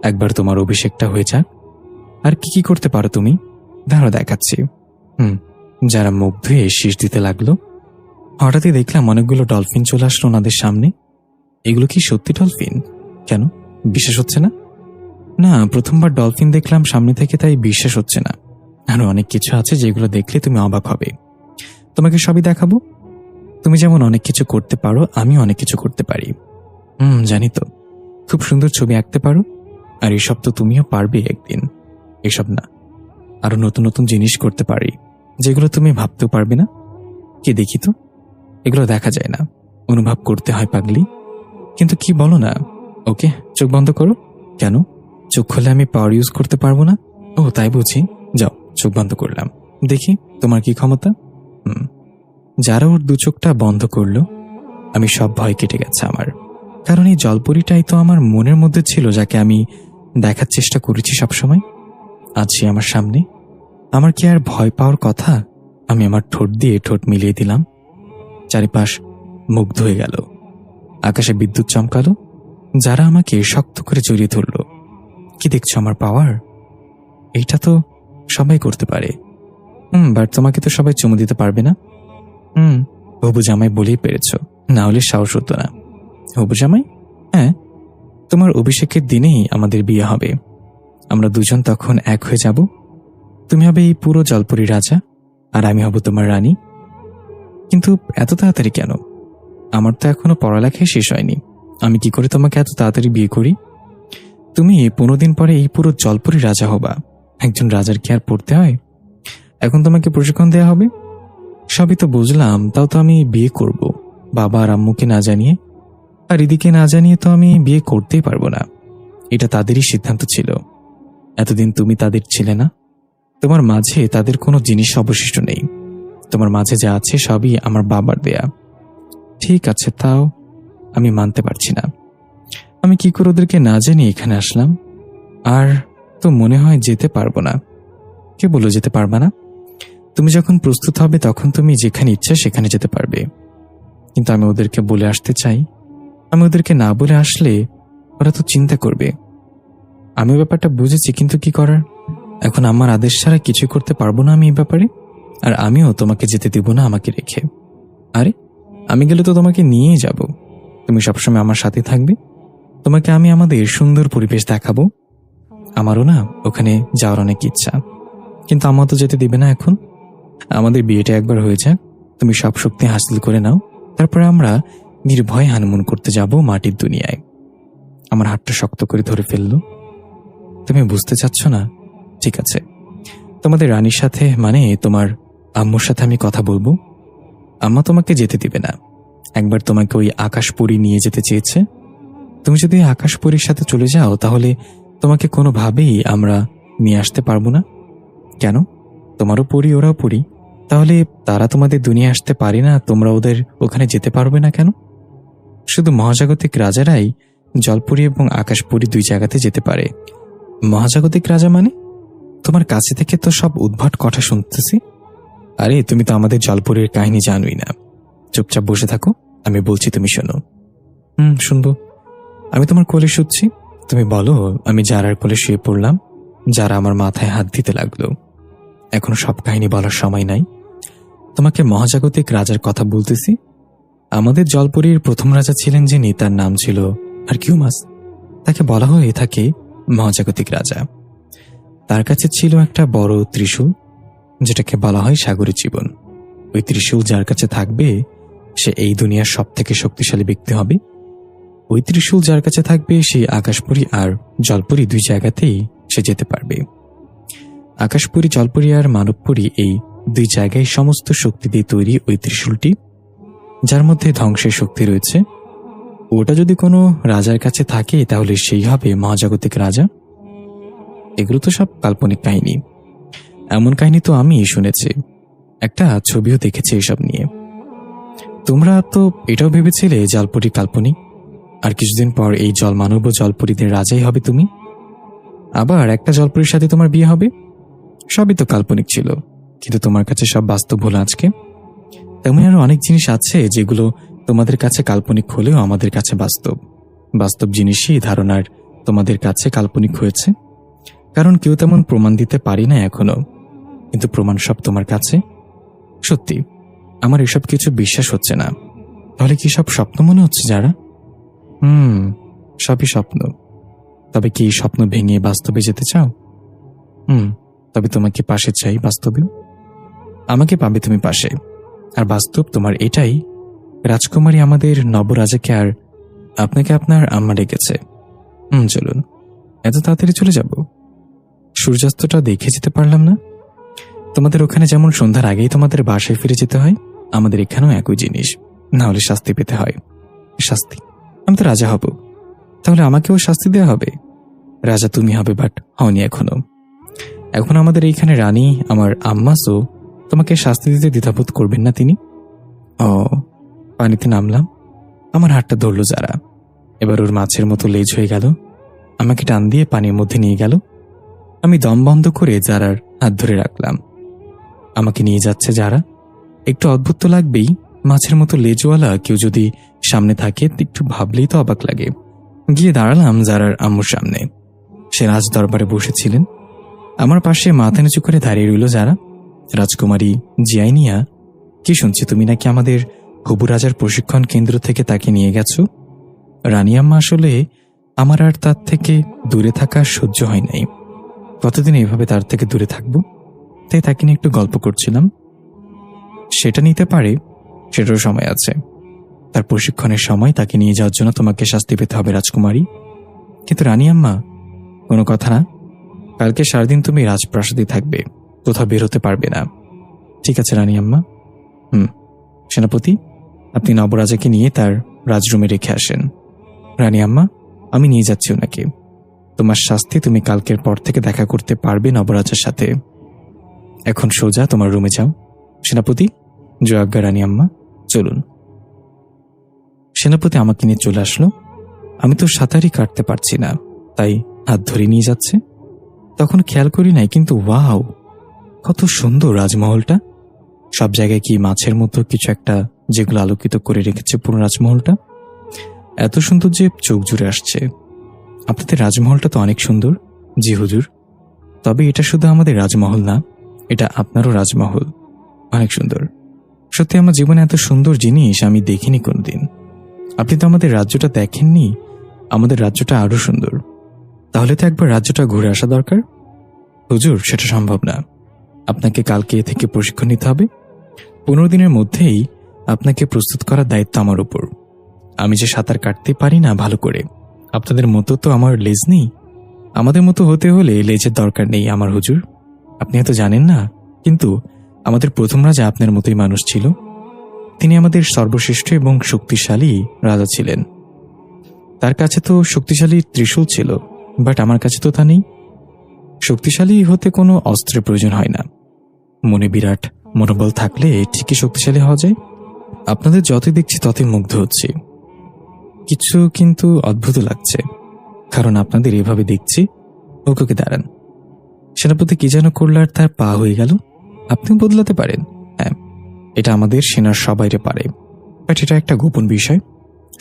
একবার তোমার অভিষেকটা হয়ে যাক। আর কি কি করতে পারো তুমি? দাঁড়াও দেখাচ্ছি। যারা মুখ ধুয়ে শীষ দিতে লাগলো। হঠাৎই দেখলাম অনেকগুলো ডলফিন চলে আসলো ওনাদের সামনে। এগুলো কি সত্যি ডলফিন? কেন বিশ্বাস হচ্ছে না? না, প্রথমবার ডলফিন দেখলাম সামনে থেকে, তাই বিশ্বাস হচ্ছে না। আরো অনেক কিছু আছে যেগুলো দেখলে তুমি অবাক হবে। তোমাকে সবই দেখাবো। তুমি যেমন অনেক কিছু করতে পারো, আমি অনেক কিছু করতে পারি। জানি তো, খুব সুন্দর ছবি আঁকতে পারো। আর এসব তো তুমিও পারবে একদিন। এসব না, আরো নতুন নতুন জিনিস করতে পারি, যেগুলো তুমি ভাবতেও পারবে না। কে দেখি তো, এগুলো দেখা যায় না, অনুভব করতে হয় পাগলি। কিন্তু কি বলো না? ওকে, চোখ বন্ধ করো। কেন? চোখ খুলে আমি পাওয়ার ইউজ করতে পারবো না? ও তাই বুঝি। যাও, চোখ বন্ধ করলাম, দেখি তোমার কি ক্ষমতা। যারা ওর 2 চোখটা বন্ধ করলো, আমি সব ভয় কেটে গেছে আমার। কারণ এই জলপরীটাই তো আমার মনের মধ্যে ছিল, যাকে আমি দেখার চেষ্টা করেছি সবসময়। আজ সে আমার সামনে। আমার কি আর ভয় পাওয়ার কথা? আমি আমার ঠোঁট দিয়ে ঠোঁট মিলিয়ে দিলাম। চারিপাশ মুগ্ধ হয়ে গেল। আকাশে বিদ্যুৎ চমকালো। যারা আমাকে শক্ত করে জড়িয়ে ধরল। কি দেখছো আমার পাওয়ার? এইটা তো সবাই করতে পারে। বাট তোমাকে তো সবাই চুমু দিতে পারবে না। হবু জামাই বলেই পেরেছ, না হলে সাহস হতো না। হবু জামাই? হ্যাঁ, তোমার অভিষেকের দিনেই আমাদের বিয়ে হবে। আমরা দুজন তখন এক হয়ে যাব। তুমি হবে এই পুরো জলপরী রাজা, আর আমি হব তোমার রানী। কিন্তু এত তাড়াতাড়ি কেন? আমার তো এখনো পড়ালেখাই শেষ হয়নি। আমি কি করে তোমাকে এত তাড়াতাড়ি বিয়ে করি? তুমি 15 দিন পরে এই পুরো জলপরী রাজা হবা। একজন রাজার কি আর পড়তে হয়? এখন তোমাকে প্রশিক্ষণ দেয়া হবে। সবই তো বুঝলাম, তাও তো আমি বিয়ে করব বাবা আর আম্মুকে না জানিয়ে। আর এদিকে না জানিয়ে তো আমি বিয়ে করতেই পারবো না। এটা তাদেরই সিদ্ধান্ত ছিল। এতদিন তুমি তাদের ছিলে না। তোমার মাঝে তাদের কোনো জিনিস অবশিষ্ট নেই। তোমার মাঝে যা আছে সবই আমার বাবার দেয়া। ঠিক আছে, তাও আমি মানতে পারছি না। আমি কি করে ওদেরকে না জানিয়ে এখানে আসলাম? আর তো মনে হয় যেতে পারবো না। কে বললো যেতে পারবা না? তুমি যখন প্রস্তুত হবে তখন তুমি যেখানে ইচ্ছা সেখানে যেতে পারবে। কিন্তু আমি ওদেরকে বলে আসতে চাই। আমি ওদেরকে না বলে আসলে ওরা তো চিন্তা করবে। আমি ব্যাপারটা বুঝেছি, কিন্তু কি করার? এখন আমার আদেশ ছাড়া কিছুই করতে পারবো না আমি এই ব্যাপারে। আর আমিও তোমাকে যেতে দেব না আমাকে রেখে। আরে, আমি গেলে তো তোমাকে নিয়েই যাব। তুমি সবসময় আমার সাথে থাকবে। তোমাকে আমি আমাদের সুন্দর পরিবেশ দেখাবো। আমারও না ওখানে যাওয়ার অনেক ইচ্ছা, কিন্তু আমার তো যেতে দিবে না এখন। আমাদের বিয়েটা একবার হয়ে যাক, তুমি সব শক্তি হাসিল করে নাও, তারপরে আমরা নির্ভয়ে হানিমুন করতে যাব মাটির দুনিয়ায়। আমার হাতটা শক্ত করে ধরে ফেলল। তুমি বুঝতে চাচ্ছ না? ঠিক আছে, তোমাদের রানীর সাথে, মানে তোমার আম্মুর সাথে আমি কথা বলবো। আম্মা তোমাকে যেতে দিবে না। একবার তোমাকে ওই আকাশপুরী নিয়ে যেতে চেয়েছে। তুমি যদি আকাশপুরীর সাথে চলে যাও তাহলে তোমাকে কোনোভাবেই আমরা নিয়ে আসতে পারবো না। কেন? তোমারও পড়ি, ওরাও পড়ি, তাহলে তারা তোমাদের দুনিয়া আসতে পারে না, তোমরা ওদের ওখানে যেতে পারবে না কেন? শুধু মহাজাগতিক রাজারাই জলপুরী এবং আকাশপুরী দুই জায়গাতে যেতে পারে। মহাজাগতিক রাজা মানে? তোমার কাছে থেকে তো সব উদ্ভট কথা শুনতেছি। আরে তুমি তো আমাদের জলপুরীর কাহিনী জানোই না। চুপচাপ বসে থাকো, আমি বলছি, তুমি শোনো। শুনবো। আমি তোমার কোলে শুচ্ছি, তুমি বলো। আমি যারার কোলে শুয়ে পড়লাম, যারা আমার মাথায় হাত দিতে লাগলো। এখন সব কাহিনী বলার সময় নাই। তোমাকে মহাজাগতিক রাজার কথা বলতেছি। আমাদের জলপুরীর প্রথম রাজা ছিলেন যিনি, তার নাম ছিল হারকিউমাস। তাকে বলা হয়ে থাকে মহাজাগতিক রাজা। তার কাছে ছিল একটা বড় ত্রিশূল, যেটাকে বলা হয় সাগরের জীবন। ওই ত্রিশূল যার কাছে থাকবে সে এই দুনিয়ার সব থেকে শক্তিশালী ব্যক্তি হবে। ওই ত্রিশূল যার কাছে থাকবে সে আকাশপুরী আর জলপুরী দুই জায়গাতেই সে যেতে পারবে। আকাশপুরী, জলপুরী আর মানবপুরী, এই দুই জায়গায় সমস্ত শক্তি দিয়ে তৈরি ওই ত্রিশূলটি, যার মধ্যে ধ্বংসের শক্তি রয়েছে। ওটা যদি কোনো রাজার কাছে থাকে তাহলে সেই হবে মহাজাগতিক রাজা। এগুলো তো সব কাল্পনিক কাহিনী। এমন কাহিনী তো আমি শুনেছি, একটা ছবিও দেখেছি এসব নিয়ে। তোমরা তো এটাও ভেবেছিলে জলপুরী কাল্পনিক, আর কিছুদিন পর এই জলমানব ও জলপুরীদের রাজাই হবে তুমি। আবার একটা জলপুরীর সাথে তোমার বিয়ে হবে। সবই তো কাল্পনিক ছিল, কিন্তু তোমার কাছে সব বাস্তব হলো আজকে। তেমন আরো অনেক জিনিস আছে যেগুলো তোমাদের কাছে কাল্পনিক হলেও আমাদের কাছে বাস্তব। বাস্তব জিনিসই ধারণার তোমাদের কাছে কাল্পনিক হয়েছে, কারণ কেউ তেমন প্রমাণ দিতে পারি না এখনো, কিন্তু প্রমাণ সব তোমার কাছে। সত্যি আমার এসব কিছু বিশ্বাস হচ্ছে না। তাহলে কি সব স্বপ্ন মনে হচ্ছে যারা? সবই স্বপ্ন। তবে কি স্বপ্ন ভেঙে বাস্তবে যেতে চাও? তবে তোমাকে পাশে চাই বাস্তবেও। আমাকে পাবে তুমি পাশে। আর বাস্তব তোমার এটাই, রাজকুমারী আমাদের নবরাজাকে আর আপনাকে আপনার আম্মা ডেকেছে। চলুন, এত তাড়াতাড়ি চলে যাব? সূর্যাস্তটা দেখে যেতে পারলাম না? তোমাদের ওখানে যেমন সন্ধ্যার আগেই তোমাদের বাসায় ফিরে যেতে হয়, আমাদের এখানেও একই জিনিস, না হলে শাস্তি পেতে হয়। শাস্তি? আমি তো রাজা হব, তাহলে আমাকেও শাস্তি দেওয়া হবে? রাজা তুমি হবে, বাট হওনি এখনো। এখন আমাদের এইখানে রানী আমার আম্মা, সো তোমাকে শাস্তি দিতে দ্বিধাবোধ করবেন না তিনি। পানিতে নামলাম, আমার হাতটা ধরল যারা। এবার ওর মাছের মতো লেজ হয়ে গেল, আমাকে টান দিয়ে পানির মধ্যে নিয়ে গেল। আমি দম বন্ধ করে যারার হাত ধরে রাখলাম। আমাকে নিয়ে যাচ্ছে যারা। একটু অদ্ভুত তো লাগবেই, মাছের মতো লেজওয়ালা কেউ যদি সামনে থাকে, একটু ভাবলেই তো অবাক লাগে। গিয়ে দাঁড়ালাম যারার আম্মুর সামনে। সে রাজ দরবারে বসেছিলেন। আমার পাশে মাথা নিচু করে দাঁড়িয়ে রইল যারা। রাজকুমারী জিয়াইনিয়া, কি শুনছি তুমি নাকি আমাদের হবু রাজার প্রশিক্ষণ কেন্দ্র থেকে তাকে নিয়ে গেছো? রানী আম্মা, আসলে আমার আর তার থেকে দূরে থাকা সহ্য হয় নাই। কতদিন এইভাবে তার থেকে দূরে থাকবো, তাই তাকে নিয়ে একটু গল্প করছিলাম। সেটা নিতে পারে, সেটারও সময় আছে। তার প্রশিক্ষণের সময় তাকে নিয়ে যাওয়ার জন্য তোমাকে শাস্তি পেতে হবে রাজকুমারী। কিন্তু রানী আম্মা, কোনো কথা না। কালকে সারাদিন তুমি রাজপ্রাসাদে থাকবে, কোথাও বের হতে পারবে না। ঠিক আছে রানী আম্মা। সেনাপতি, আপনি নবরাজাকে নিয়ে তার রাজরুমে রেখে আসেন। রানী আম্মা, আমি নিয়ে যাচ্ছি ওনাকে। তোমার শাস্তি, তুমি কালকের পর থেকে দেখা করতে পারবে নবরাজার সাথে। এখন সোজা তোমার রুমে যাও। সেনাপতি, জয় আজ্ঞা রানী আম্মা, চলুন। সেনাপতি আমাকে নিয়ে চলে আসলো। আমি তো সাঁতারই কাটতে পারছি না, তাই হাত ধরে নিয়ে যাচ্ছে। তখন খেয়াল করি নাই, কিন্তু ওয়াও, কত সুন্দর রাজমহলটা। সব জায়গায় কি মাছের মতো কিছু একটা, যেগুলো আলোকিত করে রেখেছে পুরো রাজমহলটা। এত সুন্দর যে চোখ জুড়ে আসছে। আপনাদের রাজমহলটা তো অনেক সুন্দর। জি হুজুর, তবে এটা শুধু আমাদের রাজমহল না, এটা আপনারও রাজমহল। অনেক সুন্দর। সত্যি আমার জীবনে এত সুন্দর জিনিস আমি দেখিনি কোনোদিন। আপনি তো আমাদের রাজ্যটা দেখেননি, আমাদের রাজ্যটা আরো সুন্দর। তাহলে তো একবার রাজ্যটা ঘুরে আসা দরকার। হুজুর, সেটা সম্ভব না। আপনাকে কালকে এ থেকে প্রশিক্ষণ নিতে হবে। 15 দিনের মধ্যেই আপনাকে প্রস্তুত করার দায়িত্ব আমার উপর। আমি যে সাঁতার কাটতে পারি না ভালো করে, আপনাদের মতো তো আমার লেজ নেই। আমাদের মতো হতে হলে লেজের দরকার নেই আমার হুজুর। আপনি হয়তো জানেন না, কিন্তু আমাদের প্রথম রাজা আপনার মতোই মানুষ ছিল। তিনি আমাদের সর্বশ্রেষ্ঠ এবং শক্তিশালী রাজা ছিলেন। তার কাছে তো শক্তিশালী ত্রিশূল ছিল, বাট আমার কাছে তো তা নেই। শক্তিশালী হতে কোনো অস্ত্রের প্রয়োজন হয় না, মনে বিরাট মনোবল থাকলে ঠিকই শক্তিশালী হওয়া যায়। আপনাদের যতই দেখছি ততই মুগ্ধ হচ্ছি। কিছু কিন্তু অদ্ভুত লাগছে, কারণ আপনাদের এভাবে দেখছি। ওকে দাঁড়ান। সেনাপতি কি যেন করল আর তার পা হয়ে গেল। আপনিও বদলাতে পারেন? হ্যাঁ, এটা আমাদের সেনার সবাইরে পারে, বাট এটা একটা গোপন বিষয়।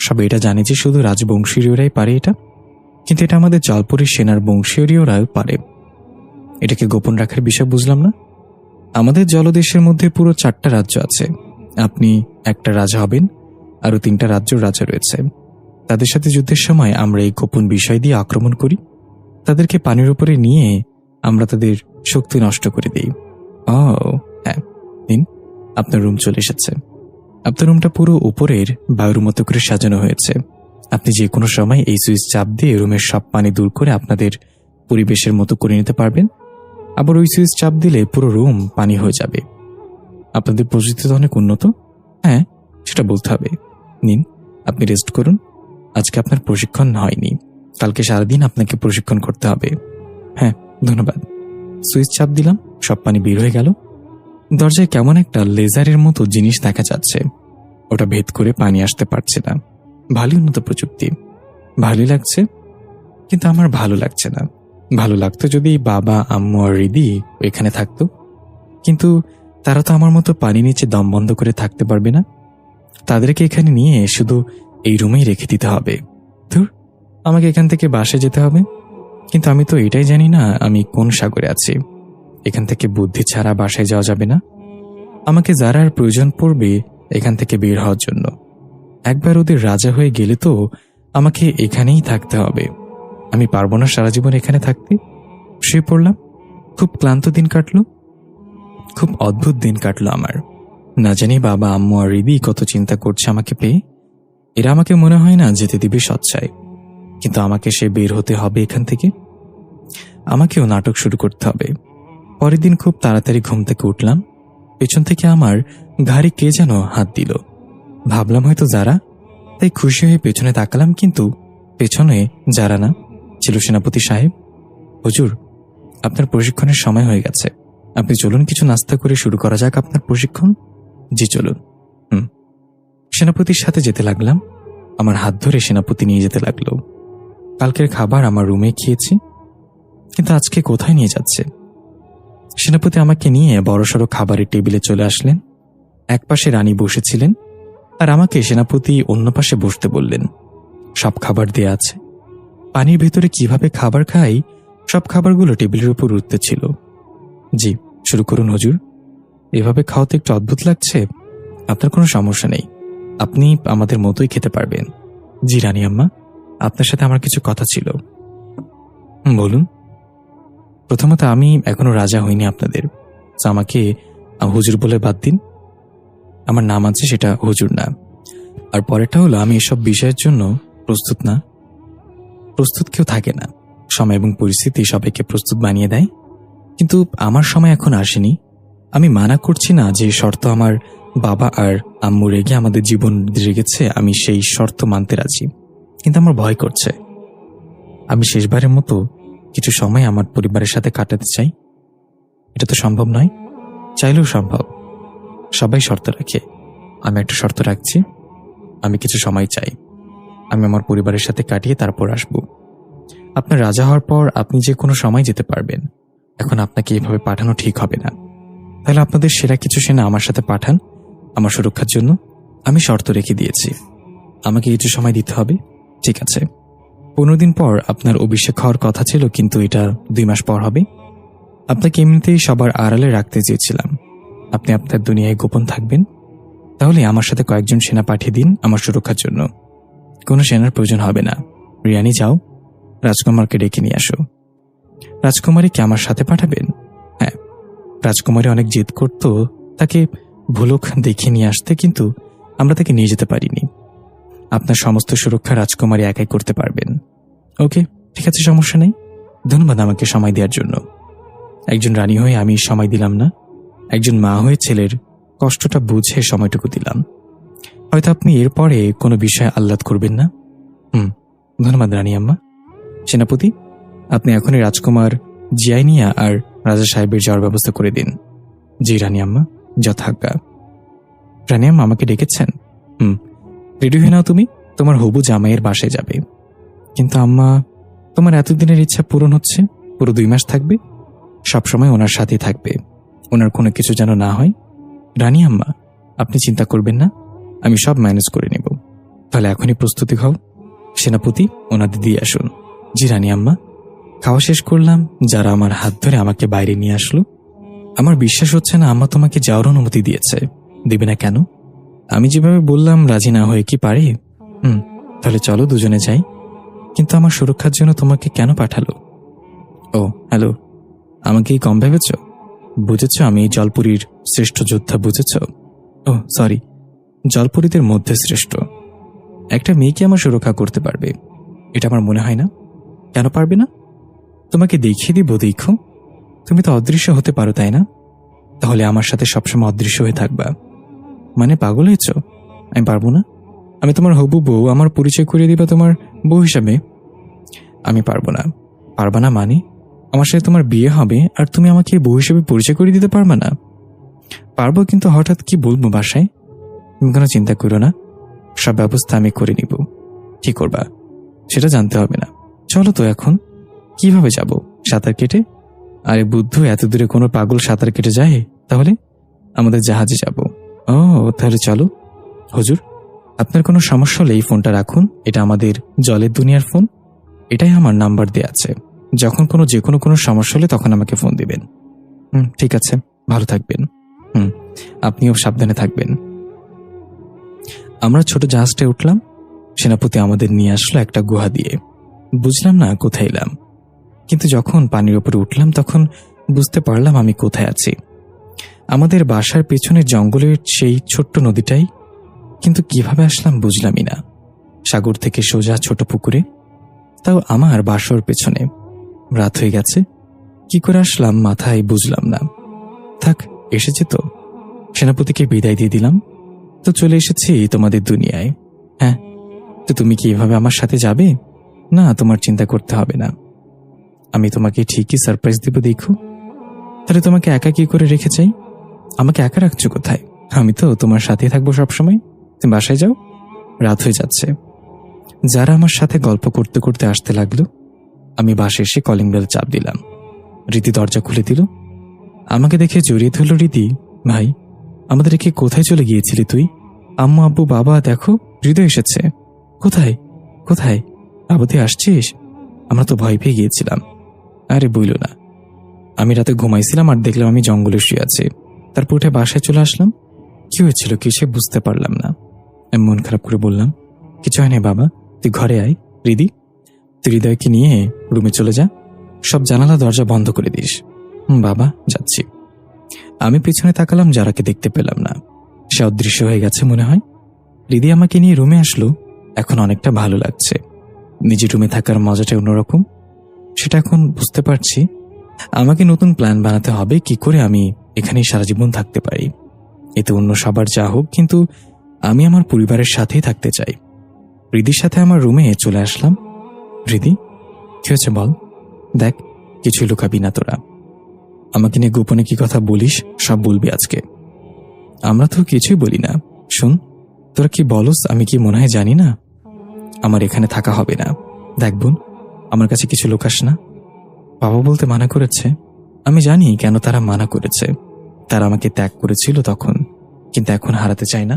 সবাই এটা জানে যে শুধু রাজবংশীয়রাই পারে এটা, কিন্তু এটা আমাদের জলপরীর সেনার বংশীয়রাও পারে। এটাকে গোপন রাখার বিষয় বুঝলাম না। আমাদের জলদেশের মধ্যে পুরো 4টা রাজ্য আছে। আপনি একটা রাজা হবেন, আরও 3টা রাজ্যের রাজা রয়েছে। তাদের সাথে যুদ্ধের সময় আমরা এই গোপন বিষয় দিয়ে আক্রমণ করি। তাদেরকে পানির উপরে নিয়ে আমরা তাদের শক্তি নষ্ট করে দিই। ও হ্যাঁ, দিন, আপনার রুম চলে এসেছে। আপনার রুমটা পুরো উপরের বায়ুর মতো করে সাজানো হয়েছে। আপনি যে কোনো সময় এই সুইচ চাপ দিয়ে রুমের সব পানি দূর করে আপনাদের পরিবেশের মতো করে নিতে পারবেন। আবার ওই সুইচ চাপ দিলে পুরো রুম পানি হয়ে যাবে। আপনাদের প্রযুক্তি তো অনেক উন্নত। হ্যাঁ, সেটা বলতে হবে। নিন, আপনি রেস্ট করুন। আজকে আপনার প্রশিক্ষণ হয়নি, কালকে সারাদিন আপনাকে প্রশিক্ষণ করতে হবে। হ্যাঁ, ধন্যবাদ। সুইচ চাপ দিলাম, সব পানি বের হয়ে গেল। দরজায় কেমন একটা লেজারের মতো জিনিস দেখা যাচ্ছে, ওটা ভেদ করে পানি আসতে পারছে না। ভালোই উন্নত প্রযুক্তি, ভালোই লাগছে, কিন্তু আমার ভালো লাগছে না। ভালো লাগতো যদি বাবা, আম্মু আর রিদি এখানে থাকতো, কিন্তু তারা তো আমার মতো পানি নিচে দম বন্ধ করে থাকতে পারবে না। তাদেরকে এখানে নিয়ে শুধু এই রুমেই রেখে দিতে হবে। ধুর, আমাকে এখান থেকে বাসে যেতে হবে। কিন্তু আমি তো এটাই জানি না আমি কোন সাগরে আছি। এখান থেকে বুদ্ধি ছাড়া বাসায় যাওয়া যাবে না। আমাকে যারার প্রয়োজন পড়বে এখান থেকে বের হওয়ার জন্য। একবার ওদের রাজা হয়ে গেলে তো আমাকে এখানেই থাকতে হবে। আমি পারবো না সারা জীবন এখানে থাকতে। শুয়ে পড়লাম। খুব ক্লান্ত দিন কাটলো, খুব অদ্ভুত দিন কাটলো আমার। না জানি বাবা, আম্মু আর রিদি কত চিন্তা করছে আমাকে পেয়ে। এরা আমাকে মনে হয় না যেতে দিবে সচ্ছায়, কিন্তু আমাকে সে বের হতে হবে এখান থেকে। আমাকেও নাটক শুরু করতে হবে। পরের দিন খুব তাড়াতাড়ি ঘুম থেকে উঠলাম। পেছন থেকে আমার ঘাড়ে কে যেন হাত দিল। ভাবলাম হয়তো যারা, তাই খুশি হয়ে পেছনে তাকালাম, কিন্তু পেছনে যারা না, ছিল সেনাপতি সাহেব। হুজুর, আপনার প্রশিক্ষণের সময় হয়ে গেছে। আপনি চলুন, কিছু নাস্তা করে শুরু করা যাক আপনার প্রশিক্ষণ। জি চলুন। সেনাপতির সাথে যেতে লাগলাম। আমার হাত ধরে সেনাপতি নিয়ে যেতে লাগলো। কালকের খাবার আমার রুমে খেয়েছি, কিন্তু আজকে কোথায় নিয়ে যাচ্ছে? সেনাপতি আমাকে নিয়ে বড়সড় খাবারের টেবিলে চলে আসলেন। একপাশে রানী বসেছিলেন, আর আমাকে সেনাপতি অন্য পাশে বসতে বললেন। সব খাবার দেয়া আছে। পানির ভেতরে কিভাবে খাবার খাই, সব খাবারগুলো টেবিলের উপর উঠতে ছিল। জি, শুরু করুন হুজুর। এভাবে খাওয়াতে একটু অদ্ভুত লাগছে। আপনার কোনো সমস্যা নেই, আপনি আমাদের মতোই খেতে পারবেন। জি রানী আম্মা, আপনার সাথে আমার কিছু কথা ছিল। বলুন। প্রথমত, আমি এখনো রাজা হইনি আপনাদের, তো আমাকে হুজুর বলে বাদ দিন। আমার নাম আছে, সেটা হুজুর না। আর পরেরটা হলো, আমি এসব বিষয়ের জন্য প্রস্তুত না। প্রস্তুত কেউ থাকে না, সময় এবং পরিস্থিতি সবাইকে প্রস্তুত বানিয়ে দেয়। কিন্তু আমার সময় এখন আসেনি। আমি মানা করছি না যে শর্ত আমার বাবা আর আম্মু রেগে আমাদের জীবন রেগেছে, আমি সেই শর্ত মানতে রাজি, কিন্তু আমার ভয় করছে। আমি শেষবারের মতো কিছু সময় আমার পরিবারের সাথে কাটাতে চাই। এটা তো সম্ভব নয়, চাইলেও সম্ভব। সবাই শর্ত রাখে, আমি একটা শর্ত রাখছি। আমি কিছু সময় চাই, আমি আমার পরিবারের সাথে কাটিয়ে তারপর আসব। আপনার রাজা হওয়ার পর আপনি যে কোনো সময় যেতে পারবেন। এখন আপনাকে এভাবে পাঠানো ঠিক হবে না। তাহলে আপনাদের সেরা কিছু সেনা আমার সাথে পাঠান আমার সুরক্ষার জন্য। আমি শর্ত রেখে দিয়েছি, আমাকে কিছু সময় দিতে হবে। ঠিক আছে, 15 দিন পর আপনার অভিষেক হওয়ার কথা ছিল, কিন্তু এটা 2 মাস পর হবে। আপনাকে এমনিতেই সবার আড়ালে রাখতে চেয়েছিলাম। আপনি আপনার দুনিয়ায় গোপন থাকবেন। তাহলে আমার সাথে কয়েকজন সেনা পাঠিয়ে দিন আমার সুরক্ষার জন্য। কোনো সেনার প্রয়োজন হবে না। রিয়ানি, যাও, রাজকুমারকে ডেকে নিয়ে আসো। রাজকুমারীকে আমার সাথে পাঠাবেন? হ্যাঁ, রাজকুমারী অনেক জেদ করত তাকে ভুলক দেখিয়ে নিয়ে আসতে, কিন্তু আমরা তাকে নিয়ে যেতে পারিনি। আপনার সমস্ত সুরক্ষা রাজকুমারী একাই করতে পারবেন। ওকে, ঠিক আছে, সমস্যা নেই। ধন্যবাদ আমাকে সময় দেওয়ার জন্য। একজন রানী হয়ে আমি সময় দিলাম না, একজন মা হয়ে ছেলের কষ্টটা বুঝে সময়টুকু দিলাম। হয়তো আপনি এরপরে কোনো বিষয়ে আহ্লাদ করবেন না। ধন্যবাদ রানী আম্মা। সেনাপতি, আপনি এখনই রাজকুমার জিয়াইনিয়া আর রাজা সাহেবের যাওয়ার ব্যবস্থা করে দিন। জি রানী আম্মা, যথাজ্ঞা। রানী আম্মা আমাকে ডেকেছেন? রেডি হয়ে নাও, তুমি তোমার হবু জামাইয়ের বাসায় যাবে। কিন্তু আম্মা, তোমার এতদিনের ইচ্ছা পূরণ হচ্ছে। পুরো 2 মাস থাকবে, সবসময় ওনার সাথেই থাকবে, ওনার কোনো কিছু যেন না হয়। রানী আম্মা, আপনি চিন্তা করবেন না, আমি সব ম্যানেজ করে নেব। তাহলে এখনই প্রস্তুতি হও। সেনাপতি, ওনাদের দিয়ে আসুন। জি রানী আম্মা। খাওয়া শেষ করলাম, যারা আমার হাত ধরে আমাকে বাইরে নিয়ে আসলো। আমার বিশ্বাস হচ্ছে না আম্মা তোমাকে যাওয়ার অনুমতি দিয়েছে। দেবে না কেন? আমি যেভাবে বললাম রাজি না হয়ে কি পারে? তাহলে চলো দুজনে যাই। কিন্তু আমার সুরক্ষার জন্য তোমাকে কেন পাঠালো? ও হ্যালো, আমাকেই কম ভেবেছ? বুঝেছ আমি জলপুরীর শ্রেষ্ঠ যোদ্ধা, বুঝেছ? ও সরি, জলপুরীদের মধ্যে শ্রেষ্ঠ। একটা মেয়েকে আমার সুরক্ষা করতে পারবে এটা আমার মনে হয় না। কেন পারবে না? তোমাকে দেখিয়ে দিব, দেখো। তুমি তো অদৃশ্য হতে পারো, তাই না? তাহলে আমার সাথে সবসময় অদৃশ্য হয়ে থাকবা। মানে পাগল হয়েছ? আমি পারবো না? আমি তোমার হবু বউ, আমার পরিচয় করিয়ে দিবা তোমার বউ হিসাবে। আমি পারবো না। পারবা না মানে? আমার সাথে তোমার বিয়ে হবে আর তুমি আমাকে বউ হিসেবে পরিচয় করিয়ে দিতে পারবা না? পারবো, কিন্তু হঠাৎ কি বলবো বাসায়? তুমি কোনো চিন্তা করো না, সব ব্যবস্থা আমি করে নিব। কি করবা সেটা জানতে হবে না। চলো তো এখন। কিভাবে যাব? সাঁতার কেটে? আরে বুদ্ধু, এত দূরে কোনো পাগল সাঁতার কেটে যায়? তাহলে আমাদের জাহাজে যাব। ও তাহলে চলো। হুজুর, আপনার কোনো সমস্যা হলে এই ফোনটা রাখুন, এটা আমাদের জলের দুনিয়ার ফোন। এটাই আমার নাম্বার দেয়া আছে। যখন যে কোনো সমস্যা হলে তখন আমাকে ফোন দিবেন। ঠিক আছে, ভালো থাকবেন। আপনিও সাবধানে থাকবেন। আমরা ছোট জাহাজটায় উঠলাম। সেনাপতি আমাদের নিয়ে আসলো একটা গুহা দিয়ে। বুঝলাম না কোথায় এলাম, কিন্তু যখন পানির উপরে উঠলাম তখন বুঝতে পারলাম আমি কোথায় আছি। আমাদের বাসার পেছনের জঙ্গলের সেই ছোট্ট নদীটাই, কিন্তু কিভাবে আসলাম বুঝলামই না। সাগর থেকে সোজা ছোট পুকুরে, তাও আমার বাসর পেছনে। রাত হয়ে গেছে, কি করে আসলাম মাথায় বুঝলাম না। থাক, এসেছে তো। সেনাপতিকে বিদায় দিয়ে দিলাম। তো চলে এসেছি তোমাদের দুনিয়ায়। হ্যাঁ, তো তুমি কি এভাবে আমার সাথে যাবে? না, তোমার চিন্তা করতে হবে না, আমি তোমাকে ঠিকই সারপ্রাইজ দেব, দেখো। তাহলে তোমাকে একা কি করে রেখে চাই? আমাকে একা রাখছো কোথায়? আমি তো তোমার সাথেই থাকবো সবসময়। তুমি বাসায় যাও, রাত হয়ে যাচ্ছে। যারা আমার সাথে গল্প করতে করতে আসতে লাগলো। আমি বাসায় এসে কলিং বেল চাপ দিলাম। রীতি দরজা খুলে দিল। আমাকে দেখে জড়িয়ে ধরল রীতি। ভাই, আমাদের রেখে কোথায় চলে গিয়েছিলি তুই? আম্মু, আব্বু, বাবা, দেখো হৃদয় এসেছে। কোথায় কোথায়? বাবা, তুই আসছিস? আমরা তো ভয় পেয়ে গিয়েছিলাম। আরে বইল না, আমি রাতে ঘুমাইছিলাম আর দেখলাম আমি জঙ্গলে শুয়ে আছি। তারপর উঠে বাসায় চলে আসলাম। কি হয়েছিল কিসে বুঝতে পারলাম না। আমি মন খারাপ করে বললাম, কিছু হয়নি বাবা, তুই ঘরে আয়। হৃদি, তুই হৃদয়কে নিয়ে রুমে চলে যা, সব জানালা দরজা বন্ধ করে দিস। বাবা, যাচ্ছি। আমি পিছনে তাকালাম, যারাকে দেখতে পেলাম না। সে অদৃশ্য হয়ে গেছে মনে হয়। হৃদি আমাকে নিয়ে রুমে আসলো। এখন অনেকটা ভালো লাগছে। নিজের রুমে থাকার মজাটা অন্যরকম, সেটা এখন বুঝতে পারছি। আমাকে নতুন প্ল্যান বানাতে হবে কি করে আমি এখানেই সারা জীবন থাকতে পারি। এতে অন্য সবার যা হোক, কিন্তু আমি আমার পরিবারের সাথেই থাকতে চাই। হৃদির সাথে আমার রুমে চলে আসলাম। হৃদি, কি হয়েছে বল? দেখ, কিছুই লুকাবি না তোরা। আমাকে নিয়ে গোপনে কি কথা বলিস সব বলবি আজকে। আমরা তো কিছুই বলি না। শোন, তোরা কি বলস আমি কি মনে হয় জানি না? আমার এখানে থাকা হবে না। দেখ বোন, আমার কাছে কিছু লুকাস না। বাবা বলতে মানা করেছে। আমি জানি কেন তারা মানা করেছে। তারা আমাকে ত্যাগ করেছিল তখন, কিন্তু এখন হারাতে চায় না।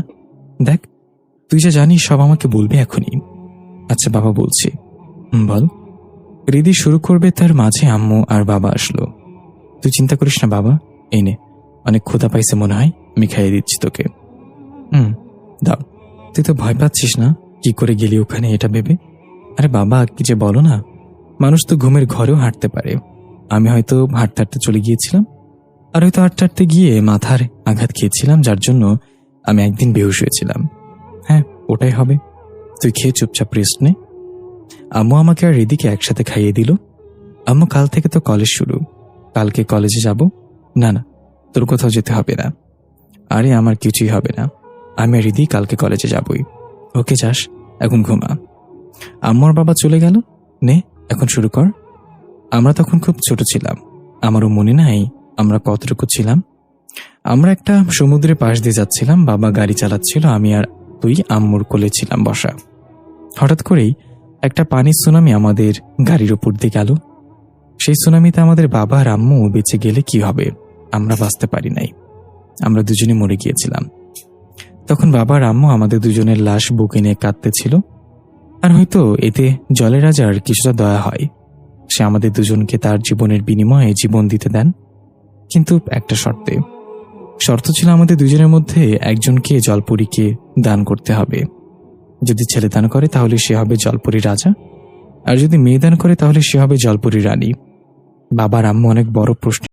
দেখ, তুই যা জানিস সব আমাকে বলবি এখনই। আচ্ছা বাবা, বলছি। বল। হৃদি শুরু করবে, তার মাঝে আম্মু আর বাবা আসলো। তুই চিন্তা করিস না বাবা, এই নে, অনেক ক্ষুধা পাইছে মনে হয়, আমি খাইয়ে দিচ্ছি তোকে। দাও। তুই তো ভয় পাচ্ছিস না কি করে গেলি ওখানে এটা ভেবে? আরে বাবা, কি যে বলো না, মানুষ তো ঘুমের ঘরেও হাঁটতে পারে। আমি হয়তো হাঁটতে হাঁটতে চলে গিয়েছিলাম, আর হয়তো হাঁটতে গিয়ে মাথার আঘাত খেয়েছিলাম, যার জন্য আমি একদিন বেহুশ হয়েছিলাম। হ্যাঁ, ওটাই হবে। তুই খেয়ে চুপচাপ রেস্ট নে। আম্মু আমাকে আর রিদিকে একসাথে খাইয়ে দিল। আম্মু, কাল থেকে তো কলেজ শুরু, কালকে কলেজে যাব? না না, তোর কোথাও যেতে হবে না। আরে আমার কিছুই হবে না, আমি আর রিদি কালকে কলেজে যাবই। ওকে যাস, এখন ঘুমা। আম্মু আর বাবা চলে গেল। নে, এখন শুরু কর। আমরা তখন খুব ছোট ছিলাম, আমারও মনে নাই আমরা কতটুকু ছিলাম। আমরা একটা সমুদ্রের পাশ দিয়ে যাচ্ছিলাম, বাবা গাড়ি চালাচ্ছিল, আমি আর তুই আম্মুর কোলে ছিলাম বসা। হঠাৎ করেই একটা পানির সুনামি আমাদের গাড়ির উপর দিয়ে গেল। সেই সুনামিতে আমাদের বাবা আর আম্মু বেঁচে গেলে কি হবে, আমরা বাঁচতে পারি নাই, আমরা দুজনে মরে গিয়েছিলাম। তখন বাবা আর আম্মু আমাদের দুজনের লাশ বুকে নিয়ে কাঁদতেছিল। আর হয়তো এতে জলের রাজার কিছুটা দয়া হয়, সে আমাদের দুজনকে তার জীবনের বিনিময়ে জীবন দিতে দেন, কিন্তু একটা শর্তে। শর্ত ছিল আমাদের দুজনের মধ্যে একজনকে জলপরীকে দান করতে হবে। যদি ছেলে দান করে তাহলে সে হবে জলপরী রাজা, আর যদি মেয়ে দান করে তাহলে সে হবে জলপরী রানী। বাবার আম্মু অনেক বড় প্রশ্ন